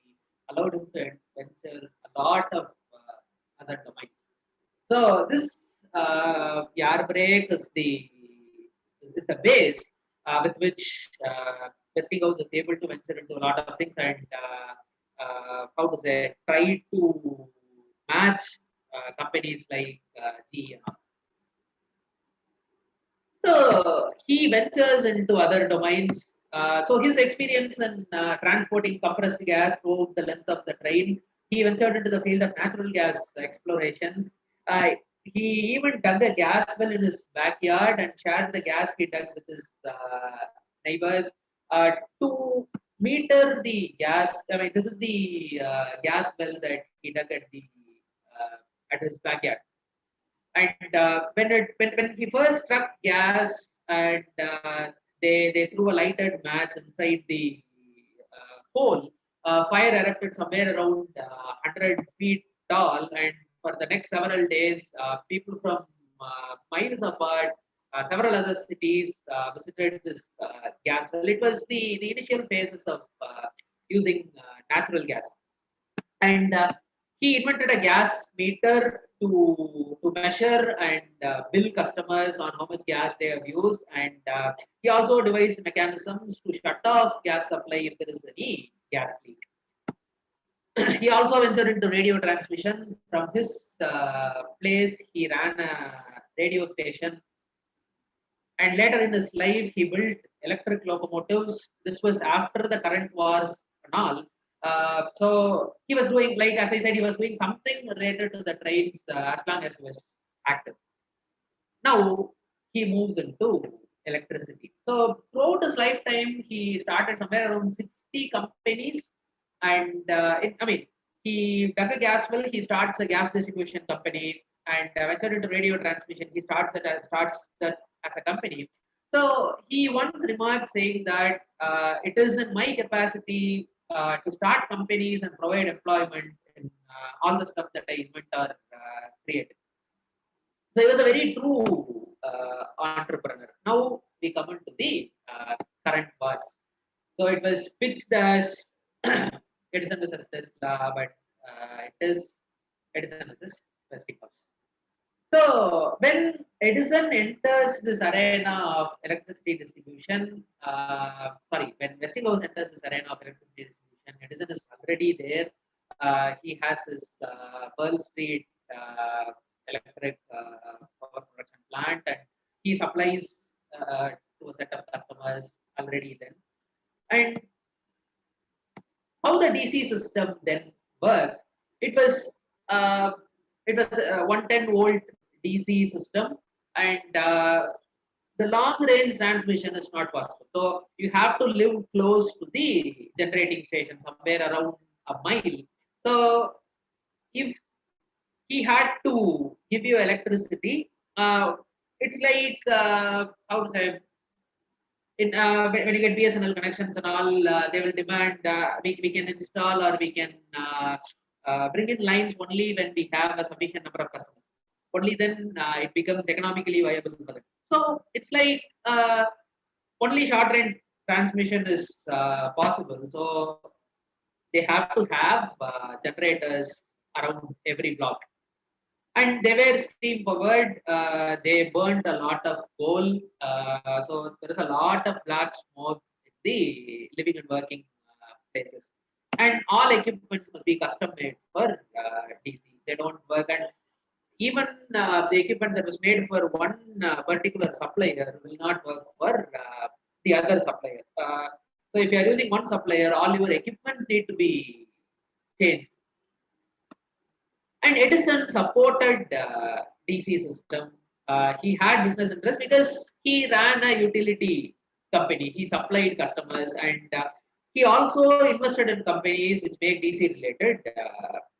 allowed him to venture a lot of other domains. So this air brake is the base with which Westinghouse is able to venture into a lot of things and how to say, try to match companies like GE and all. So he ventures into other domains. So his experience in transporting compressed gas throughout the length of the train, he ventured into the field of natural gas exploration. He even dug a gas well in his backyard and shared the gas he dug with his neighbors to meter the gas. I mean, this is the gas well that he dug at his backyard. And when he first struck gas and they threw a lighted match inside the hole, fire erupted somewhere around 100 feet tall, and for the next several days, people from miles apart, several other cities visited this gas well. It was the initial phases of using natural gas. And he invented a gas meter to measure and bill customers on how much gas they have used. And he also devised mechanisms to shut off gas supply if there is any gas leak. He also ventured into radio transmission. From his place, he ran a radio station. And later in his life, he built electric locomotives. This was after the current wars and all. So he was doing, like as I said, he was doing something related to the trains as long as he was active. Now he moves into electricity. So throughout his lifetime, he started somewhere around 60 companies. And he dug a gas well, he starts a gas distribution company, and ventured into radio transmission. He starts that as a company. So he once remarked saying that it is in my capacity to start companies and provide employment in all the stuff that I invent or create. So he was a very true entrepreneur. Now we come into the current wars. So it was pitched as Edison versus Tesla, but it is Edison versus Westinghouse. So when Edison enters this arena of electricity distribution, when Westinghouse enters this arena of electricity distribution, Edison is already there. He has his Pearl Street electric power production plant, and he supplies to a set of customers already then. And how the DC system then worked, it was a 110 volt DC system, and the long range transmission is not possible. So you have to live close to the generating station, somewhere around a mile. So if he had to give you electricity, it's like how to say, when you get BSNL connections and all, they will demand we can install or we can bring in lines only when we have a sufficient number of customers. Only then it becomes economically viable for them. So it's like only short range transmission is possible. So they have to have generators around every block. And they were steam powered. They burned a lot of coal. So there is a lot of black smoke in the living and working places. And all equipments must be custom made for DC. They don't work, and even the equipment that was made for one particular supplier will not work for the other supplier. So if you are using one supplier, all your equipments need to be changed. And Edison supported DC system. He had business interest because he ran a utility company. He supplied customers, and he also invested in companies which make DC related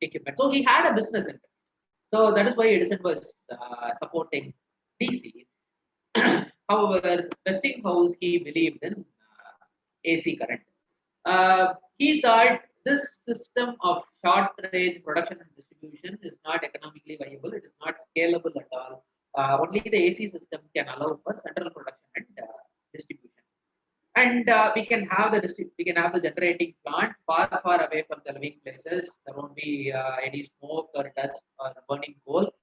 equipment. So he had a business interest. So that is why Edison was supporting DC. However, Westinghouse, he believed in AC current. He thought this system of short range production and distribution is not economically viable. It is not scalable at all. Only the AC system can allow for central production and distribution. And we can have the generating plant far away from the living places. There won't be any smoke or dust or burning coal.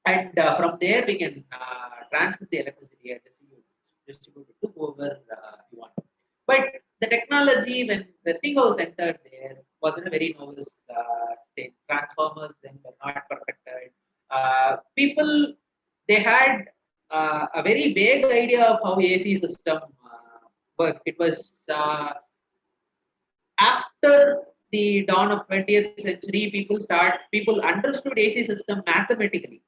And from there we can transmit the electricity and distribute it to whoever you want. But the technology, when Westinghouse entered there, was in a very novice stage. Transformers then were not perfected. People, they had a very vague idea of how AC system worked. It was after the dawn of 20th century, people understood AC system mathematically.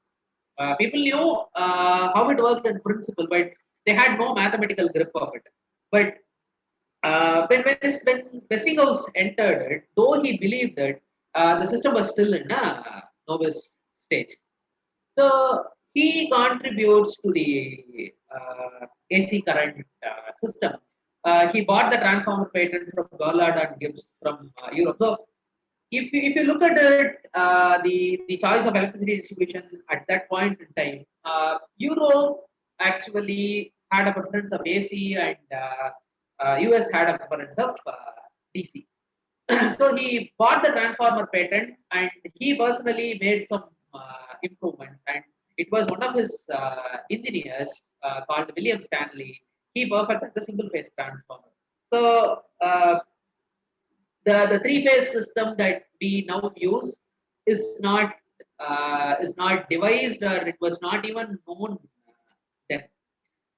People knew how it worked in principle, but they had no mathematical grip of it. But when Westinghouse entered it, though he believed that the system was still in a novice stage. So he contributes to the AC current system. He bought the transformer patent from Goddard and Gibbs from Europe. So if you look at it, the choice of electricity distribution at that point in time, Europe actually had a preference of AC, and US had a preference of DC. So he bought the transformer patent, and he personally made some improvements. And it was one of his engineers called William Stanley. He perfected the single phase transformer. So the three-phase system that we now use is not devised, or it was not even known then.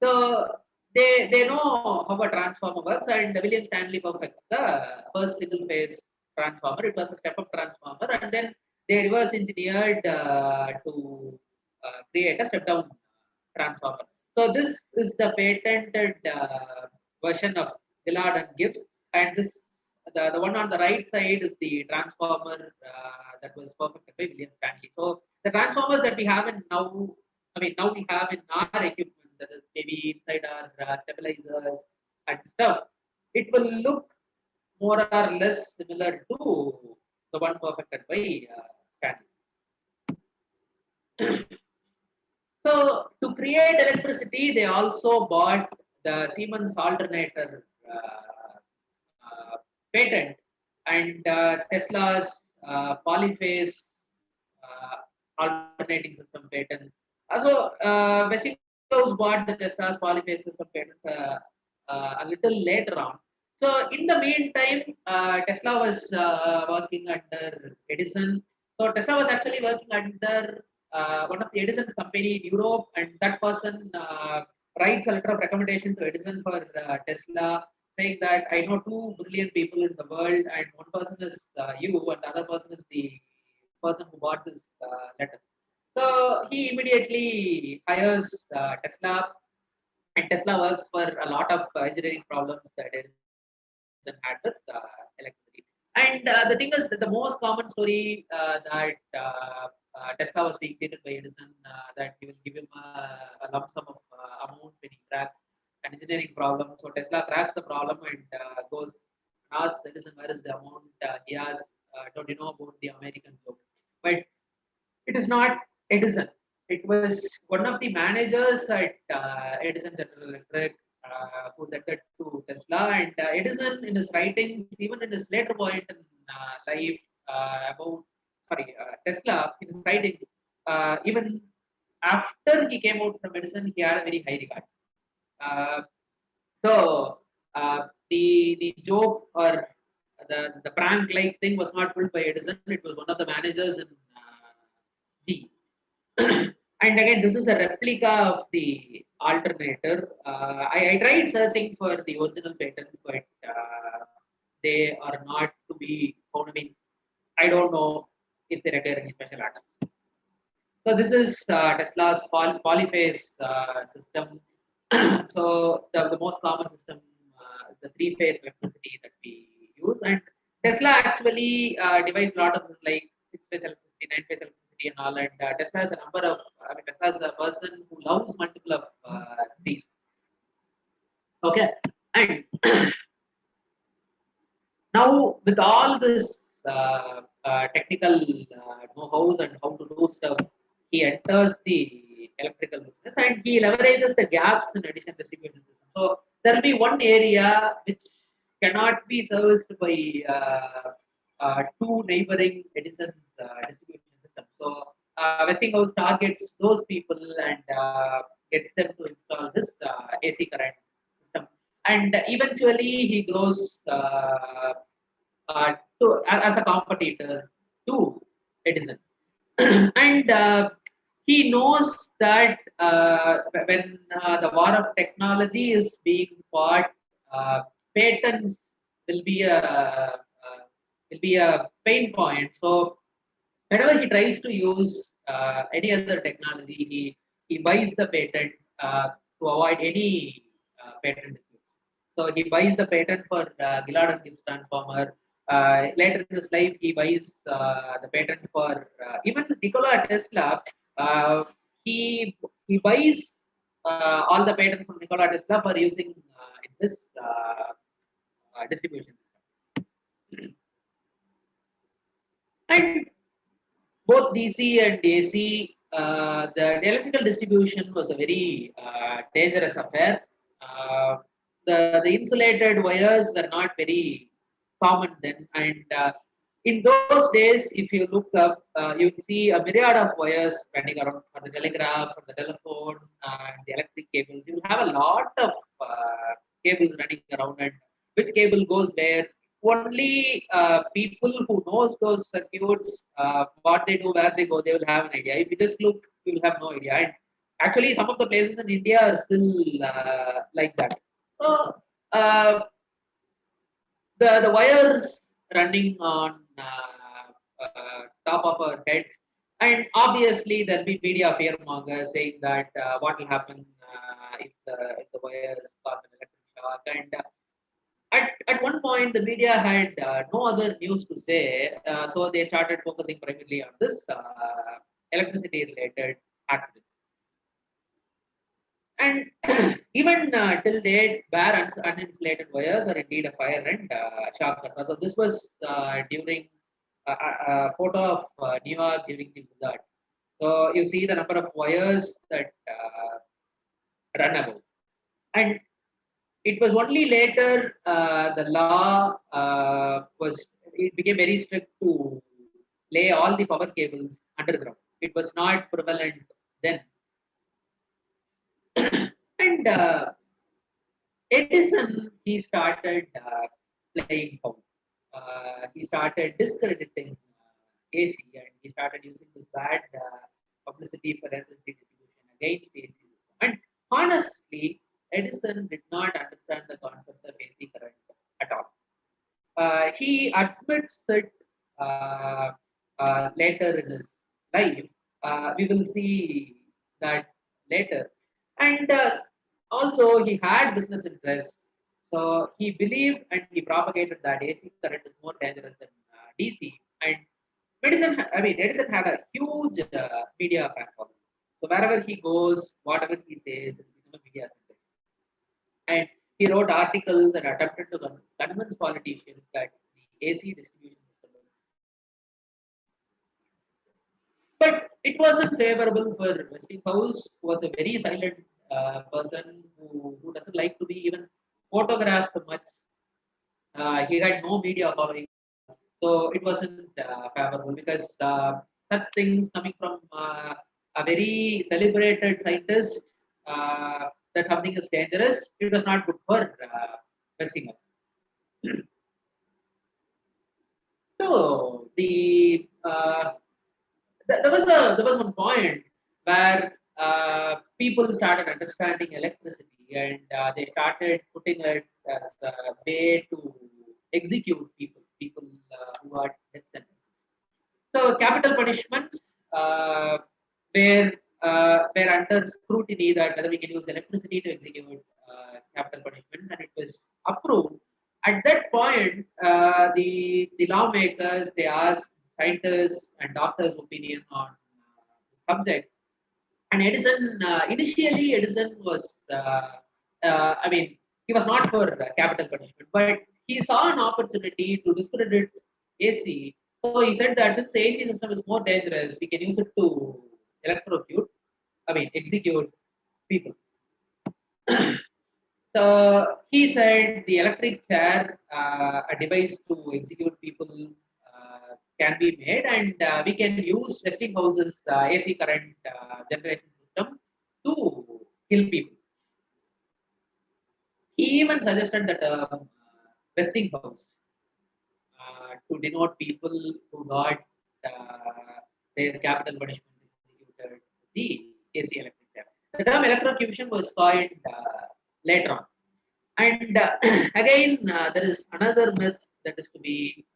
So they know how a transformer works, and William Stanley perfects the first single phase transformer. It was a step-up transformer, and then they reverse engineered to create a step-down transformer. So this is the patented version of Dillard and Gibbs, and the one on the right side is the transformer that was perfected by William Stanley. So the transformers that we have now we have in our equipment, that is maybe inside our stabilizers and stuff, it will look more or less similar to the one perfected by Stanley. So to create electricity, they also bought the Siemens alternator patent, and Tesla's polyphase alternating system patents. Also, Westinghouse bought the Tesla's polyphase system patents a little later on. So in the meantime, Tesla was working under Edison. So Tesla was actually working under one of the Edison's company in Europe, and that person writes a letter of recommendation to Edison for Tesla, saying that I know two brilliant people in the world, and one person is you, and the other person is the person who bought this letter. So he immediately hires Tesla, and Tesla works for a lot of engineering problems that Edison had with electricity. And the thing is that the most common story that Tesla was being treated by Edison, that he will give him a lump sum of amount when he cracks an engineering problem. So Tesla cracks the problem and goes and asks Edison, where is the amount? He asks, don't you know about the American joke? But it is not Edison. It was one of the managers at Edison General Electric who said that to Tesla. And Edison, in his writings, even in his later point in life about Tesla, in his writings, even after he came out from Edison, he had a very high regard. So the joke or the prank like thing was not pulled by Edison. It was one of the managers in G. And again, this is a replica of the alternator. I tried searching for the original patents, but they are not to be found. I mean, I don't know if they require any special access. So this is Tesla's polyphase system. So the most common system is the three-phase electricity that we use, and Tesla actually devised a lot of like six-phase electricity, nine-phase electricity, and all. And Tesla has a number of. I mean, Tesla is a person who loves multiple of these. Okay, and now with all this technical know-hows and how to do stuff, he enters the electrical business and he leverages the gaps in Edison distribution system. So there will be one area which cannot be serviced by two neighboring Edison's distribution system. So Westinghouse targets those people and gets them to install this AC current system. And eventually he goes as a competitor to Edison. And he knows that when the war of technology is being fought, patents will be a pain point. So whenever he tries to use any other technology, he buys the patent to avoid any patent disputes. So he buys the patent for Gillard and Gibbs transformer. Later in his life, he buys the patent for even Nikola Tesla. He buys all the patents from Nikola Tesla for using in this distribution system. And both DC and AC, the electrical distribution was a very dangerous affair. The insulated wires were not very common then, and in those days, if you look up, you will see a myriad of wires running around for the telegraph, for the telephone, and the electric cables. You will have a lot of cables running around, and which cable goes where. Only people who knows those circuits, what they do, where they go, they will have an idea. If you just look, you will have no idea. And actually, some of the places in India are still like that. So the wires running on top of our heads, and obviously there'll be media fearmongers saying that what will happen if the wires cause an electric shock. And at one point, the media had no other news to say, so they started focusing primarily on this electricity-related accidents. And even till date, bare uninsulated wires are indeed a fire and shock hazard. So this was during a photo of New York during the blizzard. So you see the number of wires that run above. And it was only later the law it became very strict to lay all the power cables underground. It was not prevalent then. And Edison, he started playing foul. He started discrediting AC, and he started using this bad publicity for electricity distribution against AC. And honestly, Edison did not understand the concept of AC current at all. He admits it later in his life. We will see that later. And also, he had business interests. So he believed and he propagated that AC current is more dangerous than DC. And Edison had a huge media fan following. So wherever he goes, whatever he says, it becomes a media sensation. And he wrote articles and attempted to convince politicians that the AC distribution system is. But it wasn't favorable for Westinghouse, who was a very silent person who doesn't like to be even photographed much. He had no media following. So it wasn't favorable because such things coming from a very celebrated scientist, that something is dangerous, it was not good for Westinghouse. So there was one point where people started understanding electricity, and they started putting it as a way to execute people who are death sentences. So capital punishments were were under scrutiny that whether we can use electricity to execute capital punishment, and it was approved. At that point, the lawmakers, they asked scientists and doctors' opinion on the subject. And Edison, initially, Edison was, I mean, he was not for capital punishment, but he saw an opportunity to discredit AC. So he said that since the AC system is more dangerous, we can use it to electrocute, execute people. So he said the electric chair, a device to execute people, can be made, and we can use Westinghouse's AC current generation system to kill people. He even suggested that Westinghouse, to denote people who got their capital punishment executed, the AC electric chair. The term electrocution was coined later on. And again, there is another myth that is to be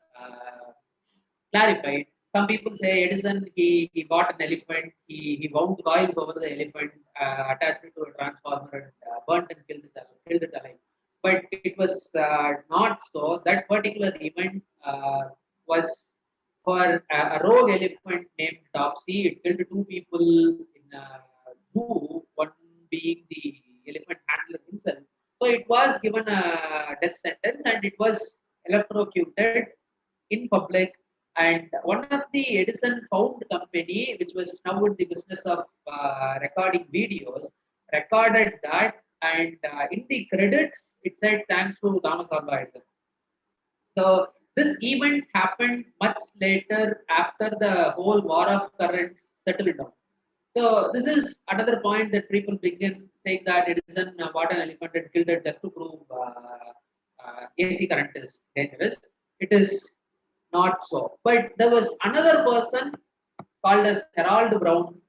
clarified. Some people say Edison, he bought an elephant, he wound coils over the elephant, attached it to a transformer, and burnt and killed it alive. But it was not so. That particular event was for a rogue elephant named Topsy. It killed two people in a zoo, one being the elephant handler himself. So it was given a death sentence, and it was electrocuted in public. And one of the Edison found company, which was now in the business of recording videos, recorded that, and in the credits it said thanks to Thomas Alva Edison. So this event happened much later, after the whole war of currents settled down. So this is another point that people begin saying that Edison bought an elephant and killed it just to prove AC current is dangerous. It is not so. But there was another person called as Harold Brown.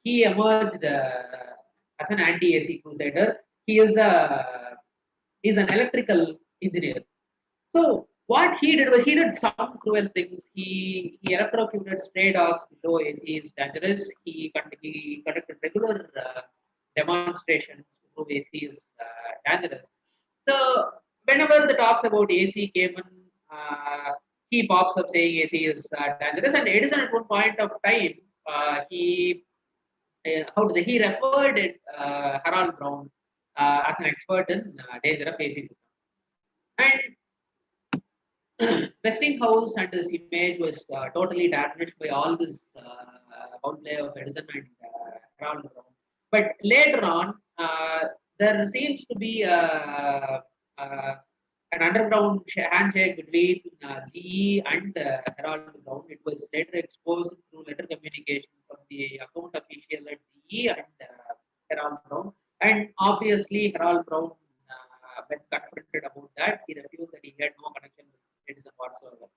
He emerged as an anti-AC crusader. He is an electrical engineer. So what he did was he did some cruel things. He electrocuted stray dogs to show AC is dangerous. He conducted regular demonstrations to prove AC is dangerous. So whenever the talks about AC came in, he pops up saying AC is dangerous. And Edison at one point of time, he referred it, Harold Brown as an expert in danger of AC system. And Westinghouse and his image was totally damaged by all this outlay of Edison and Harold Brown. But later on, there seems to be an underground handshake between GE and Harold Brown. It was later exposed through letter communication from the account official at GE and Harold Brown. And obviously, Harold Brown, when confronted about that, he refused that he had no connection with Edison whatsoever.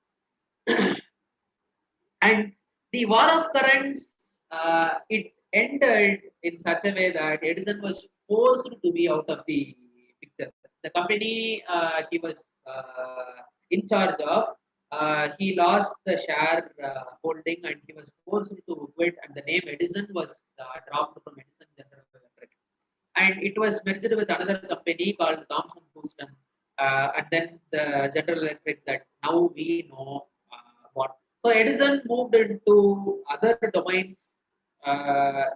And the war of currents, it ended in such a way that Edison was forced to be out of the picture. The company he was in charge of, he lost the share holding, and he was forced to quit, and the name Edison was dropped from Edison General Electric. And it was merged with another company called Thomson Houston, and then the General Electric that now we know what. So Edison moved into other domains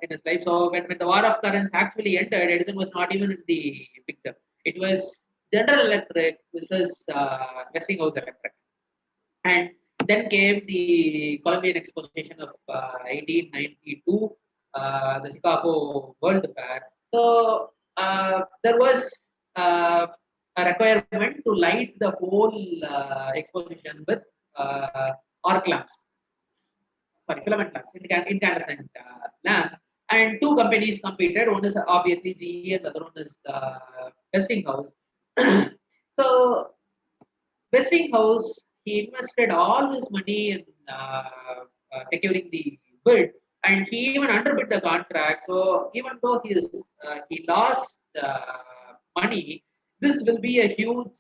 in his life. So when the war of currents actually entered, Edison was not even in the picture. It was General Electric versus Westinghouse Electric. And then came the Columbian Exposition of 1892, the Chicago World Fair. So there was a requirement to light the whole exposition with arc lamps. filament lamps, incandescent lamps. And two companies competed. One is obviously GE, and the other one is Westinghouse. So Westinghouse, he invested all his money in securing the bid, and he even underbid the contract. So even though he lost money, this will be a huge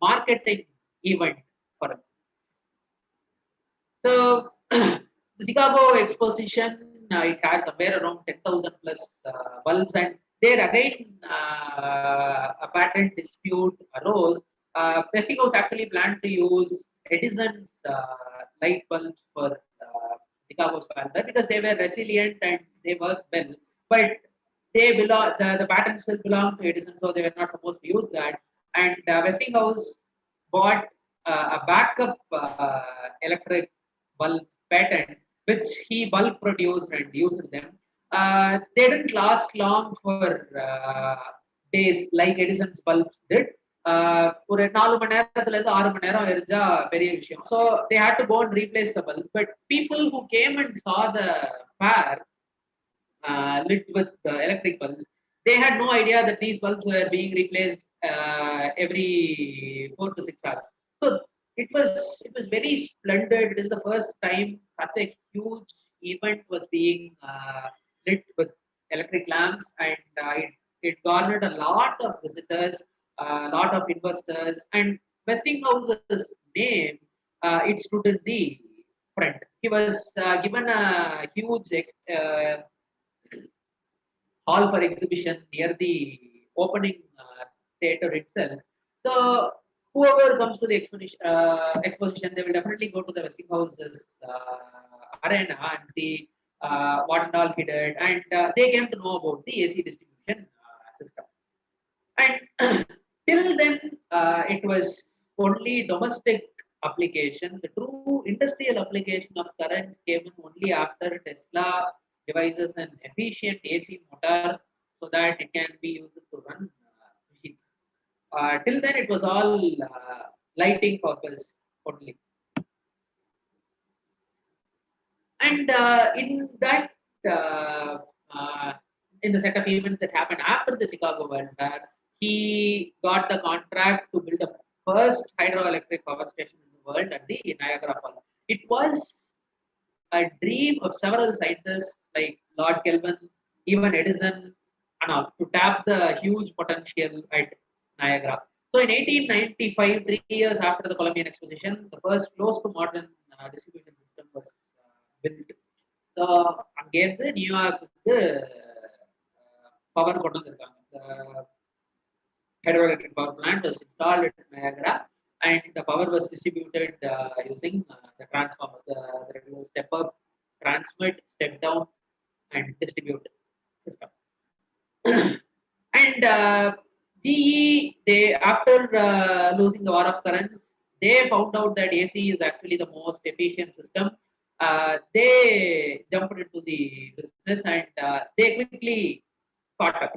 marketing event for him. So the Chicago exposition, it had somewhere around 10,000 plus bulbs, and there again a patent dispute arose. Westinghouse actually planned to use Edison's light bulbs for Chicago's standard because they were resilient and they worked well. But the patent still belonged to Edison, so they were not supposed to use that. And Westinghouse bought a backup electric bulb patent, which he bulk produced and used them. They didn't last long for days like Edison's bulbs did. ஒரு 4 மணி நேரத்துல இருந்து 6 மணி நேரம் எரிஞ்சா பெரிய விஷயம். So they had to go and replace the bulb. But people who came and saw the fair lit with electric bulbs, they had no idea that these bulbs were being replaced every 4 to 6 hours. So it was very splendid. It is the first time such a huge event was being lit with electric lamps, and it garnered a lot of visitors, a lot of investors, and Westinghouse's name, it stood in the front. He was given a huge hall for exhibition near the opening theater itself. So whoever comes to the exposition, they will definitely go to the Westinghouse's arena and see what and all he did, and they came to know about the AC distribution system. And till then, it was only domestic application. The true industrial application of currents came in only after Tesla devices an efficient AC motor so that it can be used to run machines. Till then, it was all lighting purpose only. And in that, in the set of events that happened after the Chicago World Fair, he got the contract to build the first hydroelectric power station in the world at the Niagara Falls. It was a dream of several scientists like Lord Kelvin, even Edison, and all, to tap the huge potential at Niagara. So in 1895, 3 years after the Columbian Exposition, the first close to modern distribution system was built. So அங்கேருந்து New York power கொண்டு வந்திருக்காங்க. Hydroelectric power plant was installed at Niagara, and the power was distributed using the transformers, the step up, transmit, step down, and distribute system. And GE, they after losing the war of currents, they found out that AC is actually the most efficient system. They jumped into the business, and they quickly caught up.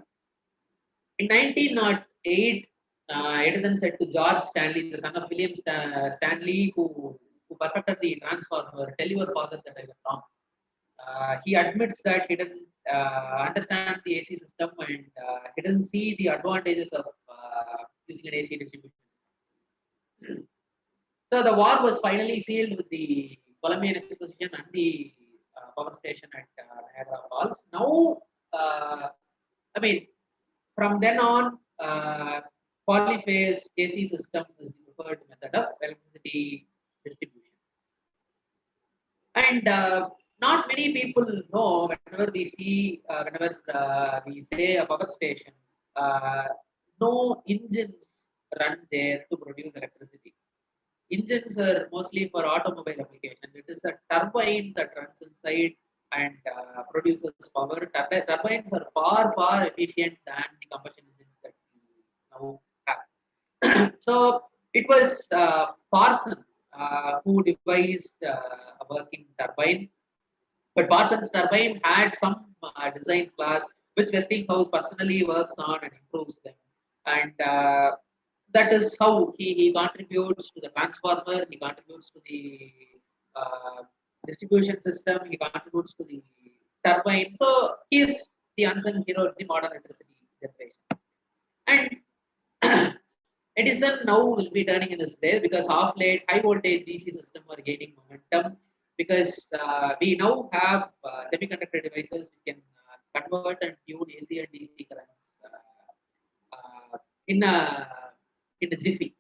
In 1908, Edison said to George Stanley, the son of William Stanley, who perfected the transformer, "Tell your father that I was wrong." He admits that he didn't understand the AC system, and he didn't see the advantages of using an AC distribution. So the war was finally sealed with the Columbian Exposition and the power station at Niagara Falls. Now, from then on, polyphase AC system is the preferred method of electricity distribution. And not many people know, whenever we say a power station, no engines run there to produce electricity. Engines are mostly for automobile application. It is a turbine that runs inside and produces power. Turbines are far efficient than the combustion engines that we now have. So it was Parson who devised a working turbine, but Parson's turbine had some design flaws which Westinghouse personally works on and improves them, and that is how he contributes to the transformer. He contributes to the distribution system. He contributes to the turbine. So he is the unsung hero of the modern electricity generation. And Edison now will be turning in his grave because of late high voltage DC system are gaining momentum because we now have semiconductor devices which can convert and tune AC and DC currents in a jiffy.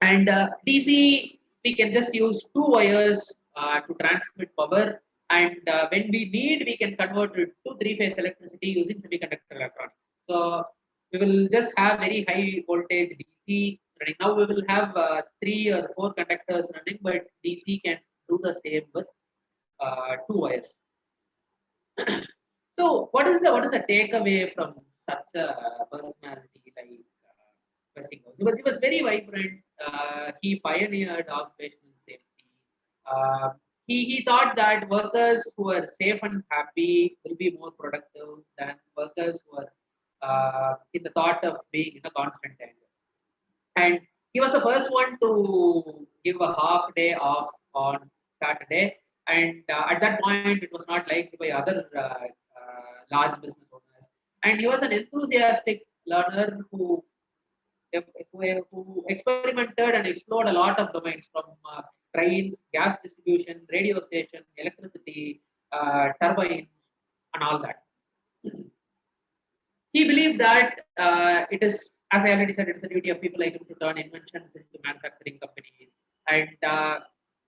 And DC, we can just use two wires to transmit power. And when we need, we can convert it to three-phase electricity using semiconductor electronics. So we will just have very high voltage DC. Right now, we will have 3 or 4 conductors running, but DC can do the same with 2 wires. So what is the takeaway from such a personality like Westinghouse? He was very vibrant. He pioneered occupational safety. He thought that workers who are safe and happy will be more productive than workers who are in the thought of being in a constant danger. And he was the first one to give a half day off on Saturday. And at that point, it was not liked by other large business owners. And he was an enthusiastic learner who experimented and explored a lot of domains from trains, gas distribution, radio station, electricity, turbines, and all that. He believed that it is, as I already said, it is the duty of people like him to turn inventions into manufacturing companies. And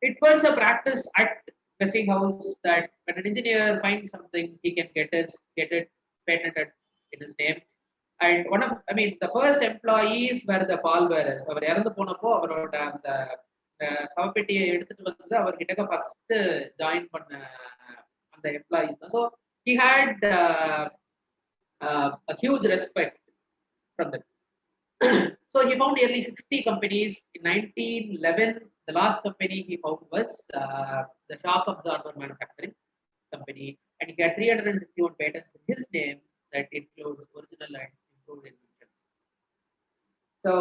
it was a practice at Westinghouse that when an engineer finds something, he can get it patented in his name. And the first employees were the pallbearers. அவர் இறந்து போனப்போ அவரோட அந்த சவப்பெட்டியை எடுத்துட்டு வந்து அவர்கிட்ட first join பண்ண அந்த employees தான். So he had a huge respect from them. So he found nearly 60 companies. In 1911, the last company he found was the shock absorber manufacturing company, and he got 351 patents in his name that includes original and improved inventions. So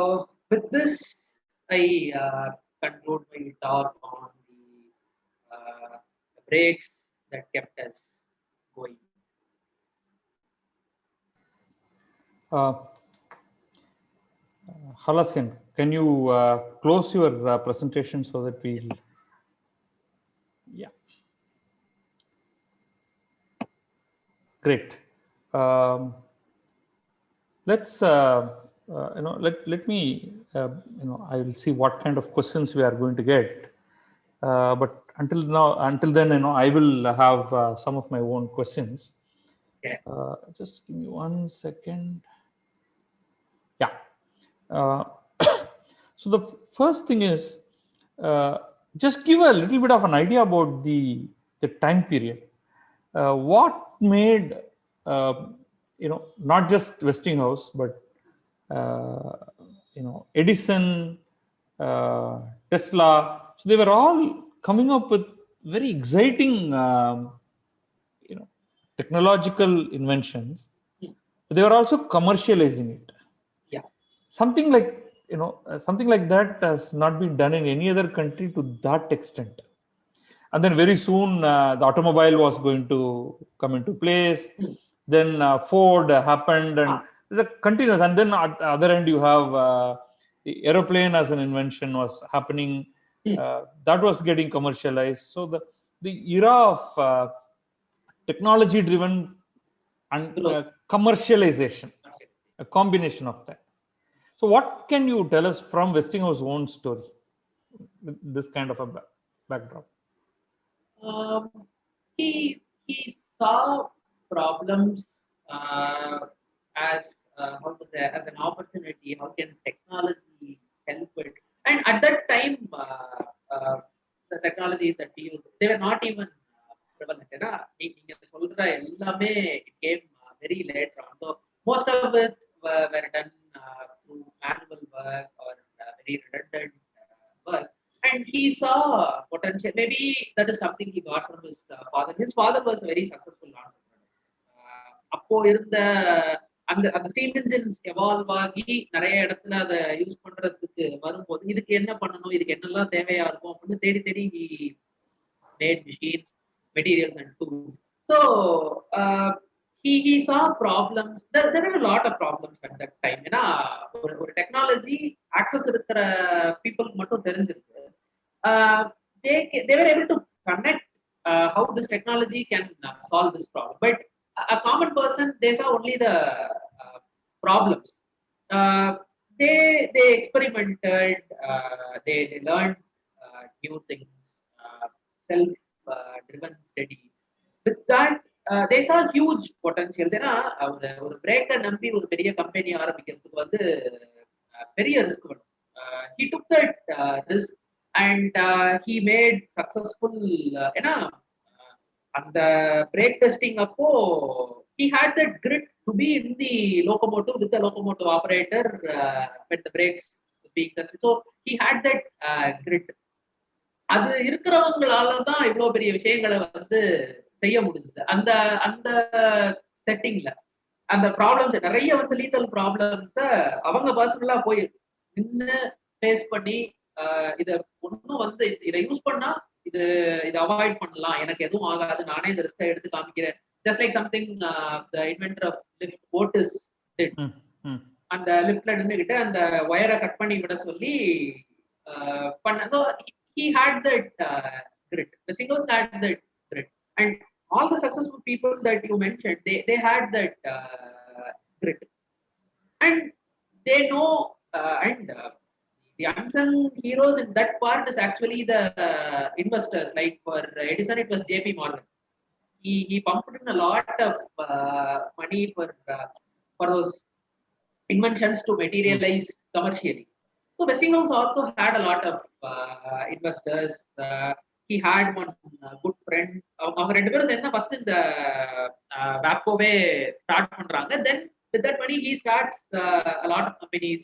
with this, I conclude my talk on the brakes that kept us going. Halasin, can you close your presentation so that we... Yes. Yeah. Great. Let's, let me, I will see what kind of questions we are going to get. But until then, I will have some of my own questions. Yeah. Just give me 1 second. Yeah. So the first thing is, just give a little bit of an idea about the time period. What made, not just Westinghouse, but Edison, Tesla. So they were all coming up with very exciting, technological inventions. But they were also commercializing it. Yeah. Something like that has not been done in any other country to that extent. And then very soon the automobile was going to come into place. Then Ford happened, and there's a continuous. And then at the other end you have the aeroplane as an invention was happening. That was getting commercialized. So the era of technology-driven and commercialization, a combination of that. So what can you tell us from Westinghouse's own story, this kind of a backdrop? He saw problems as an opportunity. How can technology help it? And at that time, the technologies that we used, they were not even prevalent. It came very later on. So most of it were done through manual work or very redundant work. And he saw potential. Maybe that is something he got from his father. His father was a very successful entrepreneur. அந்த steam engines evolve ஆகி நிறைய இடத்துல அதை use பண்றதுக்கு வரும்போது இதுக்கு என்ன பண்ணணும், இதுக்கு என்னெல்லாம் தேவையா இருக்கும் அப்படின்னு தேடி made machines, materials, and tools. So he saw problems. There were a lot of problems at that time. ஒரு technology access இருக்கிற people மட்டும் தெரிஞ்சிருக்கு. They were able to connect how this technology can solve this problem. But a common person, they saw only the problems. They experimented. They learned new things. Self-driven study. With that, they saw huge potential. ஏன்னா ஒரு பிரேக்கை நம்பி ஒரு பெரிய company ஆரம்பிக்கிறதுக்கு வந்து பெரிய risk வரும். He took that risk and he made successful. ஏன்னா அந்த பிரேக் டெஸ்டிங் அப்போ he had that grit to be in the locomotive with the locomotive operator when the brakes was being tested. So he had that grit. அது இருக்கிறவங்களால தான் இவ்வளவு பெரிய விஷயங்களை வந்து செய்ய முடிஞ்சது. அந்த அந்த செட்டிங்ல அந்த ப்ராப்ளம்ஸ் நிறைய வந்து லீத்தல் ப்ராப்ளம்ஸ அவங்க பர்சனலா போய் நின்று ஃபேஸ் பண்ணி இதை ஒன்னும் வந்து இதை யூஸ் பண்ணா இதை அவாய்ட் பண்ணலாம், எனக்கு எதுவும் ஆகாது, நானே இந்த ரிஸ்கை எடுத்து காமிக்கிறேன். Just like something the inventor of lift Otis did. அந்த லிஃப்ட்ல நின்றுகிட்டு அந்த ஒயரை கட் பண்ணி விட சொல்லி பண்ண. He had that grit. Westinghouse had that grit, and all the successful people that you mentioned, they had that grit, and they know. And the unsung heroes in that part is actually the investors. Like for Edison, it was J.P. Morgan. He pumped in a lot of money for those inventions to materialize commercially. So Westinghouse also had a lot of investors. He had one good friend. அவங்க ரெண்டு பேரும் சேர்ந்து first இந்த வேப்போவே start பண்றாங்க. Then with that money he starts a lot of companies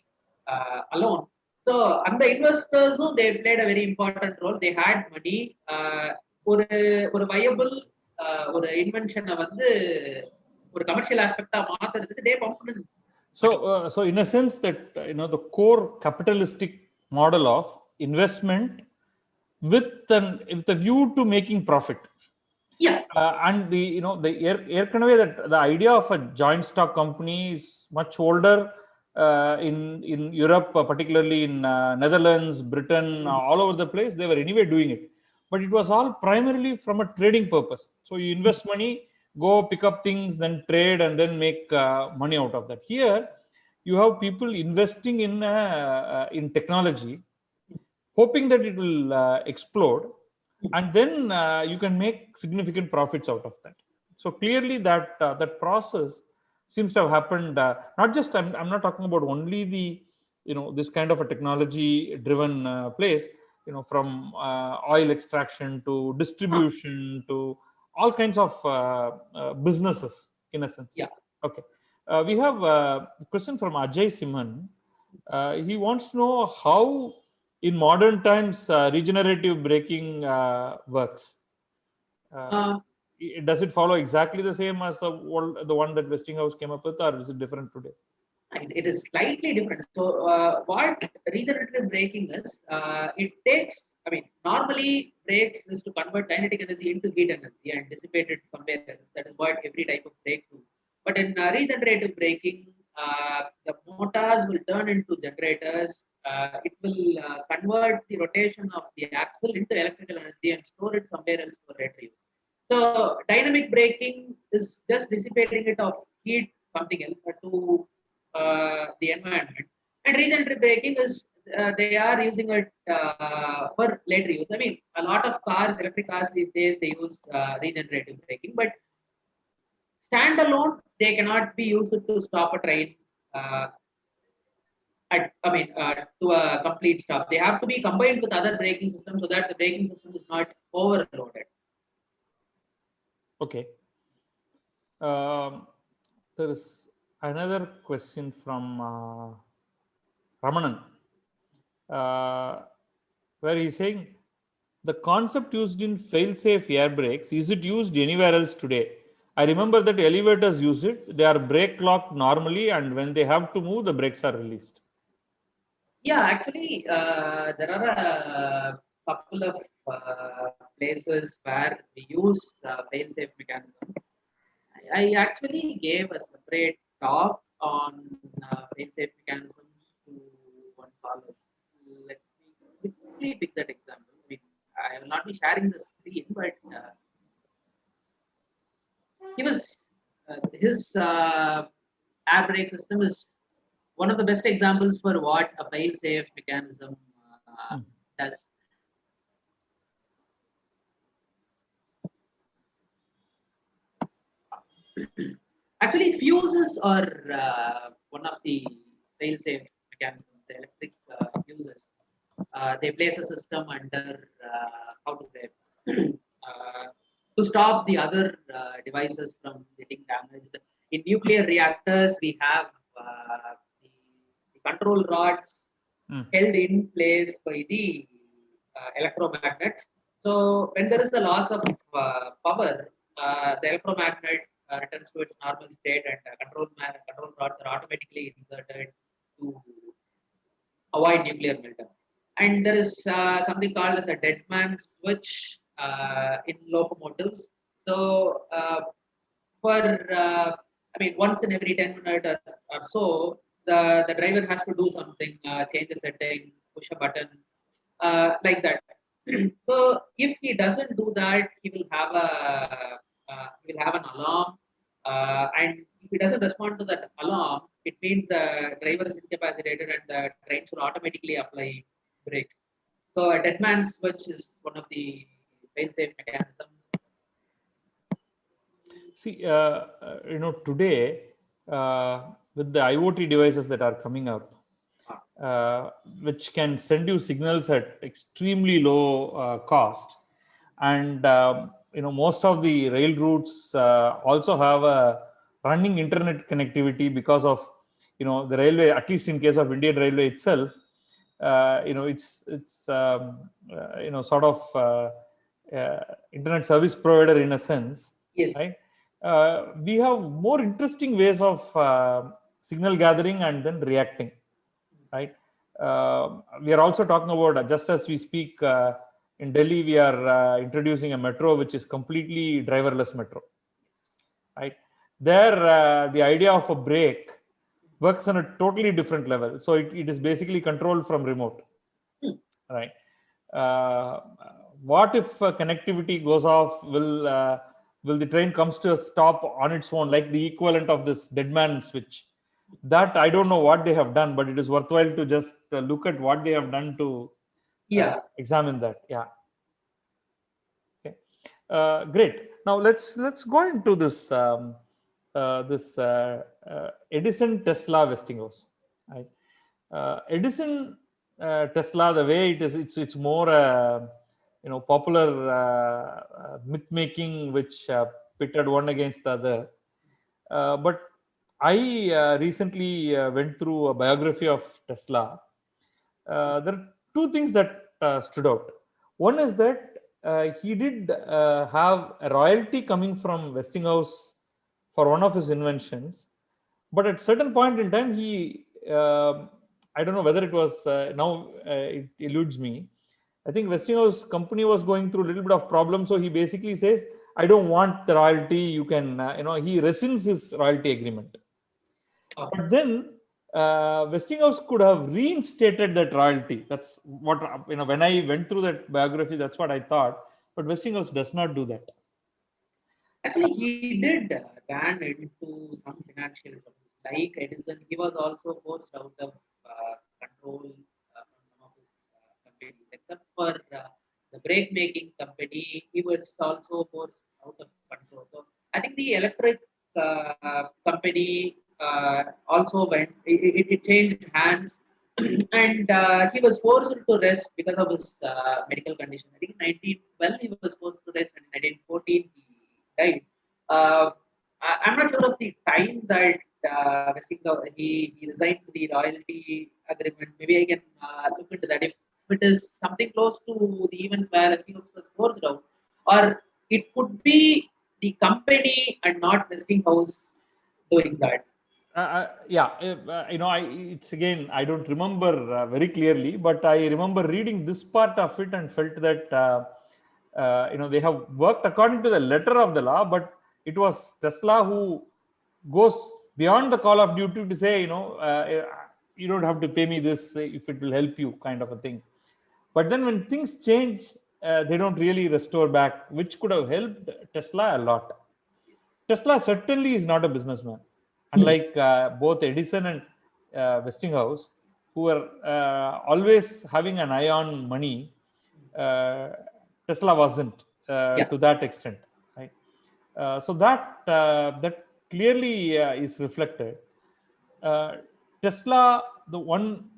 alone. So அந்த இன்வெஸ்டர்ஸும் they played a very important role. They had money. ஒரு viable ஒரு இன்வென்ஷனை வந்து ஒரு கமர்ஷியல் ஆஸ்பெக்டா மாத்துறதுக்கு they pumped in. So in a sense that the core capitalistic model of investment with a view to making profit. Yeah. And the ஏற்கனவே that the idea of a joint stock company is much older in Europe, particularly in Netherlands, Britain, all over the place. They were anyway doing it, but it was all primarily from a trading purpose. So you invest money, go pick up things, then trade, and then make money out of that. Here, you have people investing in technology, hoping that it will explode, and then you can make significant profits out of that. So clearly, that process seems to have happened. Not just I'm not talking about only the this kind of a technology-driven place. From oil extraction to distribution to all kinds of businesses, in a sense. Yeah. Okay. We have a question from Ajay Simhan. He wants to know how, in modern times, regenerative braking works. Does it follow exactly the same as the one that Westinghouse came up with, or is it different today? It is slightly different. So what regenerative braking is, it takes, normally brakes is to convert kinetic energy into heat energy and dissipate it somewhere else. That is what every type of brake do. But in regenerative braking, the motors will turn into generators. It will convert the rotation of the axle into electrical energy and store it somewhere else for later use. So dynamic braking is just dissipating it of heat, something else, to the environment. And regenerative braking is they are using it for later use. A lot of cars, electric cars these days, they use regenerative braking, but standalone they cannot be used to stop a train to a complete stop. They have to be combined with other braking systems so that the braking system is not overloaded. Okay. There is another question from Ramanan, where he's saying the concept used in fail-safe air brakes, is it used anywhere else today? I remember that elevators use it. They are brake locked normally, and when they have to move, the brakes are released. Yeah, actually, there are couple of places where we use fail-safe mechanism. I actually gave a separate talk on fail-safe mechanisms to one college. Let me quickly pick that example. I mean, I will not be sharing the screen, but his air brake system is one of the best examples for what a fail-safe mechanism does. Actually, fuses are one of the fail-safe mechanisms, the electric fuses. They place a system under, how to say, to stop the other devices from getting damaged. In nuclear reactors, we have the control rods held in place by the electromagnets. So when there is a loss of power, the electromagnet returns to its normal state, and control rods are automatically inserted to avoid nuclear meltdown. And there is something called as a dead man switch in locomotives. So I mean, once in every 10 minutes or so, the driver has to do something, change a setting, push a button, like that. So if he doesn't do that, he will have an alarm, and if he doesn't respond to that alarm, it means the driver is incapacitated and the trains will automatically apply brakes. So a dead man switch is one of the fail-safe mechanisms. See, today with the IoT devices that are coming up, which can send you signals at extremely low cost, and most of the rail routes also have a running internet connectivity because of the railway. At least in case of Indian Railway itself, it's sort of internet service provider in a sense. Yes. Right. We have more interesting ways of signal gathering and then reacting. Right. We are also talking about, just as we speak, in Delhi, we are introducing a metro which is completely driverless metro. Right. There, the idea of a brake works on a totally different level. So it is basically controlled from remote. Right. What if connectivity goes off? Will the train comes to a stop on its own, like the equivalent of this dead man switch? That I don't know what they have done, but it is worthwhile to just look at what they have done to examine that. Yeah. Okay. Great. Now let's go into this Edison, Tesla, Westinghouse. Right. Edison, Tesla, the way it is, it's more popular myth making, which pitted one against the other. But I recently went through a biography of Tesla. There are two things that stood out. One is that he did have a royalty coming from Westinghouse for one of his inventions, but at certain point in time, he I don't know whether it was now it eludes me. I think Westinghouse company was going through a little bit of problem, so he basically says, "I don't want the royalty. You can, he rescinds his royalty agreement." But then Westinghouse could have reinstated that royalty. That's what when I went through that biography, that's what I thought. But Westinghouse does not do that. Actually, he did ran into some financial troubles. Like Edison, he was also forced out of control from some of his companies. Except for the brake making company, he was also forced out of control. So I think the electric company also went. It changed hands, and he was forced to rest because of his medical condition. I think in 1912 he was forced to rest, and in 1914 he died. I'm not sure of the time that Westinghouse he resigned to the royalty agreement. Maybe I can look into that. If it is something close to the events where Westinghouse was forced out, or it could be the company and not Westinghouse doing that. It's again, I don't remember very clearly, but I remember reading this part of it and felt that, they have worked according to the letter of the law, but it was Tesla who goes beyond the call of duty to say, you don't have to pay me this if it will help you, kind of a thing. But then when things change, they don't really restore back, which could have helped Tesla a lot. Tesla certainly is not a businessman, unlike both Edison and Westinghouse, who were always having an eye on money. Tesla wasn't to that extent, right? So that clearly is reflected. Tesla, the one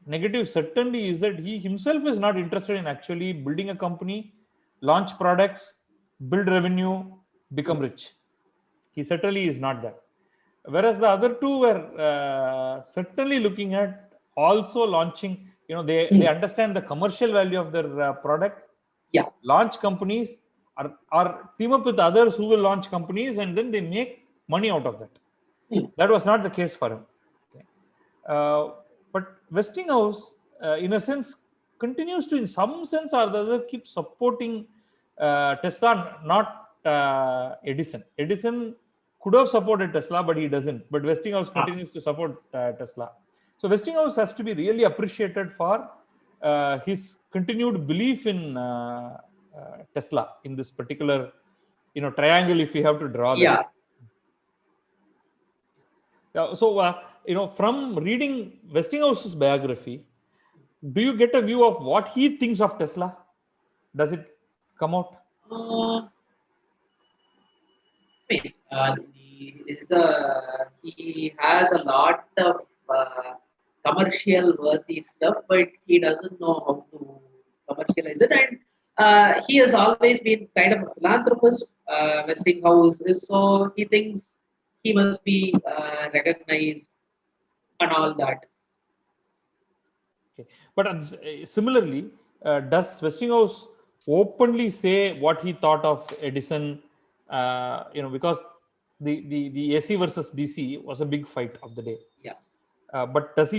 negative certainly is that he himself is not interested in actually building a company, launch products, build revenue, become rich. He certainly is not that. Whereas the other two were certainly looking at also launching, they understand the commercial value of their product, launch companies, or team up with others who will launch companies, and then they make money out of that. That was not the case for him. But Westinghouse, in a sense, continues to, in some sense or the other, keep supporting Tesla, not Edison. Edison could have supported Tesla, but he doesn't. But Westinghouse continues to support Tesla. So Westinghouse has to be really appreciated for his continued belief in Tesla in this particular, triangle, if you have to draw that. So, from reading Westinghouse's biography, do you get a view of what he thinks of Tesla? Does it come out? He has a lot of commercial worthy stuff, but he doesn't know how to commercialize it. And he has always been kind of a philanthropist. Westinghouse is, so he thinks he must be recognized and all that. Okay. But similarly, does Westinghouse openly say what he thought of Edison? Because the AC versus DC was a big fight of the day. But has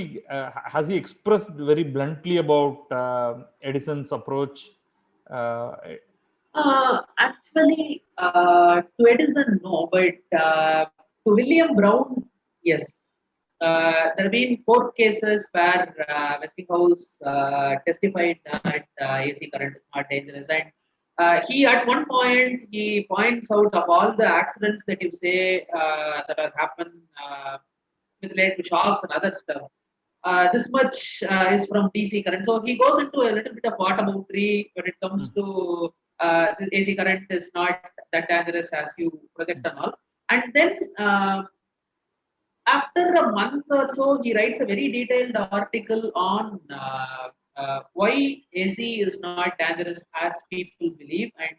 he expressed very bluntly about Edison's approach? Actually, to Edison, no, but to William Brown, yes. There have been court cases where Westinghouse testified that AC current is not dangerous, and he at one point he points out of all the accidents that you say that have happened related to shocks and other stuff. This much is from DC current. So he goes into a little bit of waterboundary when it comes to the AC current is not that dangerous as you project and all. And then after a month or so, he writes a very detailed article on why AC is not dangerous as people believe, and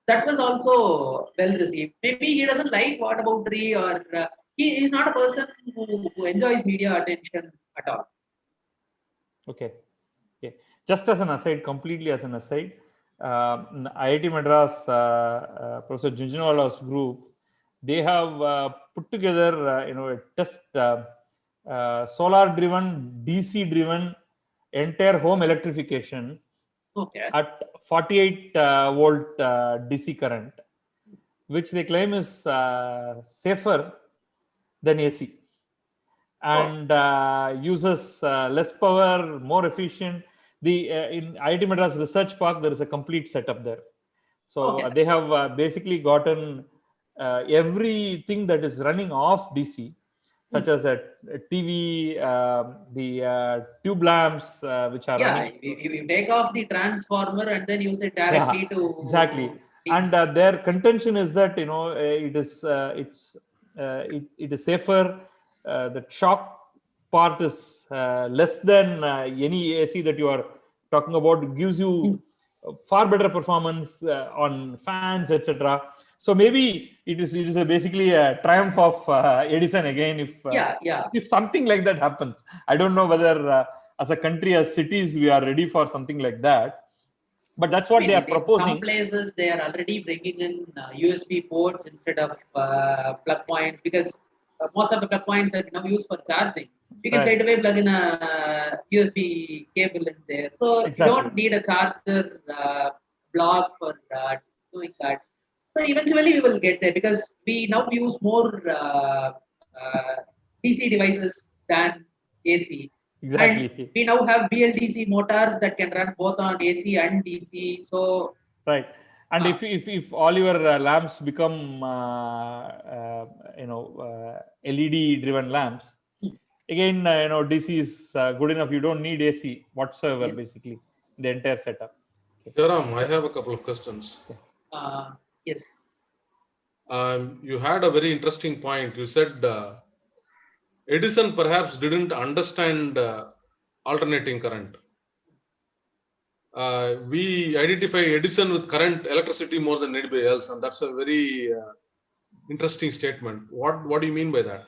that was also well received. Maybe he doesn't like waterboundary, or he is not a person who enjoys media attention at all. Okay. Just as an aside, completely as an aside, IIT Madras, Professor Junjunwala's group, they have put together, a test solar-driven, DC-driven entire home electrification at 48 volt DC current, which they claim is safer than AC and uses less power, more efficient. In IIT Madras Research Park, there is a complete setup there. So they have basically gotten everything that is running off DC, such as a TV, the tube lamps, which are running. You take off the transformer and then use it directly to exactly. And their contention is that it is safer. The shock part is less than any AC that you are talking about. It gives you far better performance on fans, etc. So maybe it is basically a triumph of Edison again. If something like that happens, I don't know whether as a country, as cities, we are ready for something like that. But that's what they are proposing. In some places, they are already bringing in USB ports instead of plug points, because most of the plug points that now use for charging, you can Right. straight away plug in a USB cable in there. So you Exactly. don't need a charger block for doing that. So eventually we will get there because we now use more DC devices than AC. And Exactly. we now have BLDC motors that can run both on AC and DC. So Right. And if all your lamps become LED driven lamps, again DC is good enough. You don't need AC whatsoever, yes. basically the entire setup. Sivaraman, I have a couple of questions. Yes. You had a very interesting point. You said Edison perhaps didn't understand alternating current. We identify Edison with current electricity more than anybody else, and that's a very interesting statement. What do you mean by that?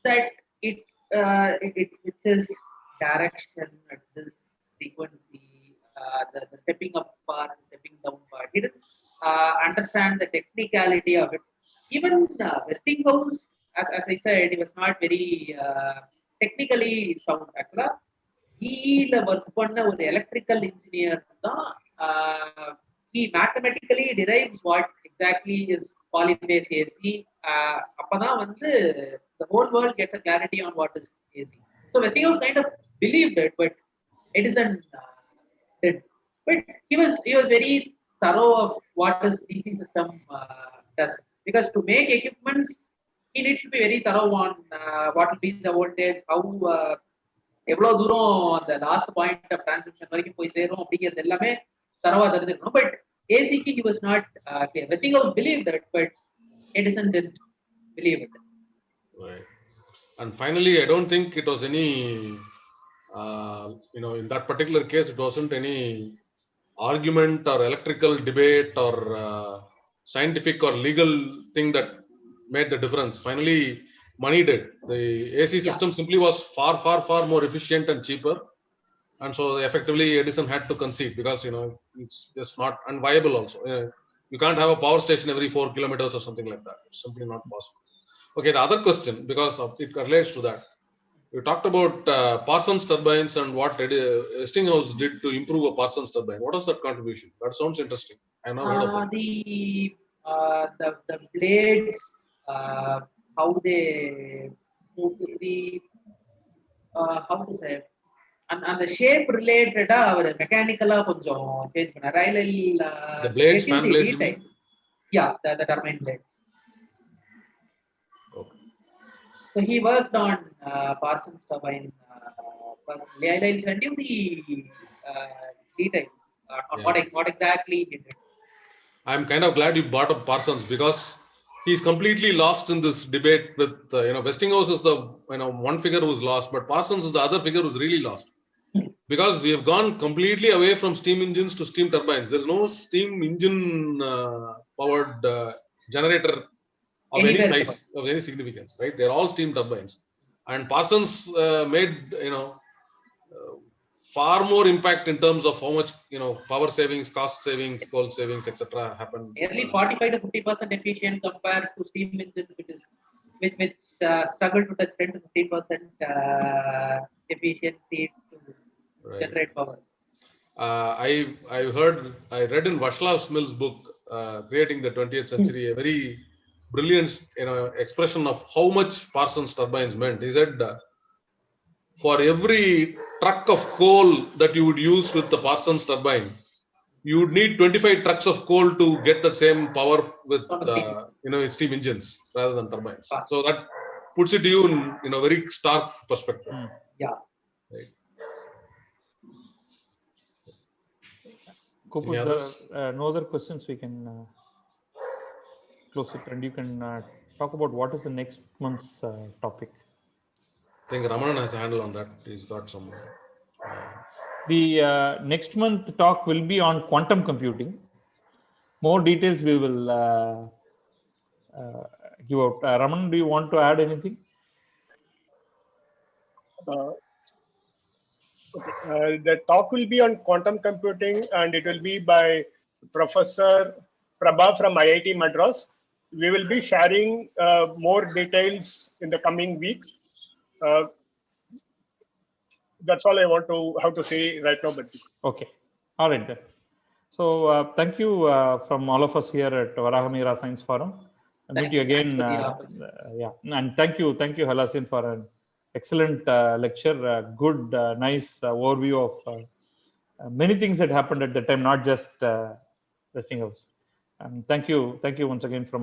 That it says direction at this frequency, the stepping up part, stepping down part. He didn't understand the technicality of it. Even Westinghouse, as I said, he was not very technically sound. Actually, GE work பண்ண ஒரு electrical engineer தான் he mathematically derives what exactly is polyphase AC. அப்பதான் வந்து the whole world gets a clarity on what is AC. So Westinghouse kind of believed it, but Edison did. But he was very thorough of what this DC system does, because to make equipments, he needs to be very thorough on what will be the voltage, how எவ்வளவு தூரம் அந்த last point of transition வரைக்கும் போய் சேரும் அப்படிங்கிறது எல்லாமே தரவா தெரிஞ்சுக்கணும். பட் ஏசிக்கு he was not clear. Westinghouse believed that, but Edison didn't believe it. Right. And finally, I don't think it was any, in that particular case, it wasn't any argument or electrical debate or scientific or legal thing that made the difference. Finally, money did. The AC system simply was far more efficient and cheaper, and so effectively Edison had to concede because it's just not unviable. Also, you can't have a power station every 4 kilometers or something like that. It's simply not possible. Okay, the other question, because it relates to that, you talked about Parsons turbines and what Westinghouse did to improve a Parsons turbine. What was that contribution? That sounds interesting. I never heard of that. The blades, how they move the how to say, and the shape related அவர் மெக்கானிக்கலா கொஞ்சம் change பண்ணார். The blades, fan blades, yeah, the turbine blades. Okay. So he worked on Parsons turbine personally. I'll send you the details on what exactly he did. I'm kind of glad you brought up Parsons, because he's completely lost in this debate with Westinghouse is the one figure who's lost, but Parsons is the other figure who's really lost, because we have gone completely away from steam engines to steam turbines. There's no steam engine powered generator of any size, of any significance, right? They're all steam turbines, and Parsons made far more impact in terms of how much power savings, cost savings, coal savings, etc. happen. Nearly 45 to 50% efficient compared to steam engines, which struggle to touch 10 to 15% efficiency to generate power. I read in Václav Smil's book, Creating the 20th Century, a very brilliant expression of how much Parsons turbines meant. He said, for every truck of coal that you would use with the Parsons turbine, you would need 25 trucks of coal to get the same power with steam engines rather than turbines. So that puts it to you in a very stark perspective. Yeah. Right. No other questions. We can close it, and you can talk about what is the next month's topic. I think Ramanan has a handle on that. He's got some. The next month talk will be on quantum computing. More details we will give out. Raman, do you want to add anything? The talk will be on quantum computing, and it will be by Professor Prabha from IIT Madras. we will be sharing more details in the coming weeks. That's all I want to have to say right now. But Okay. All right then. So thank you from all of us here at Varahamihira Science Forum. I'll meet you again. Yeah, and thank you, Halasin, for an excellent lecture. Good, nice overview of many things that happened at the time, not just Westinghouse. Thank you once again from all.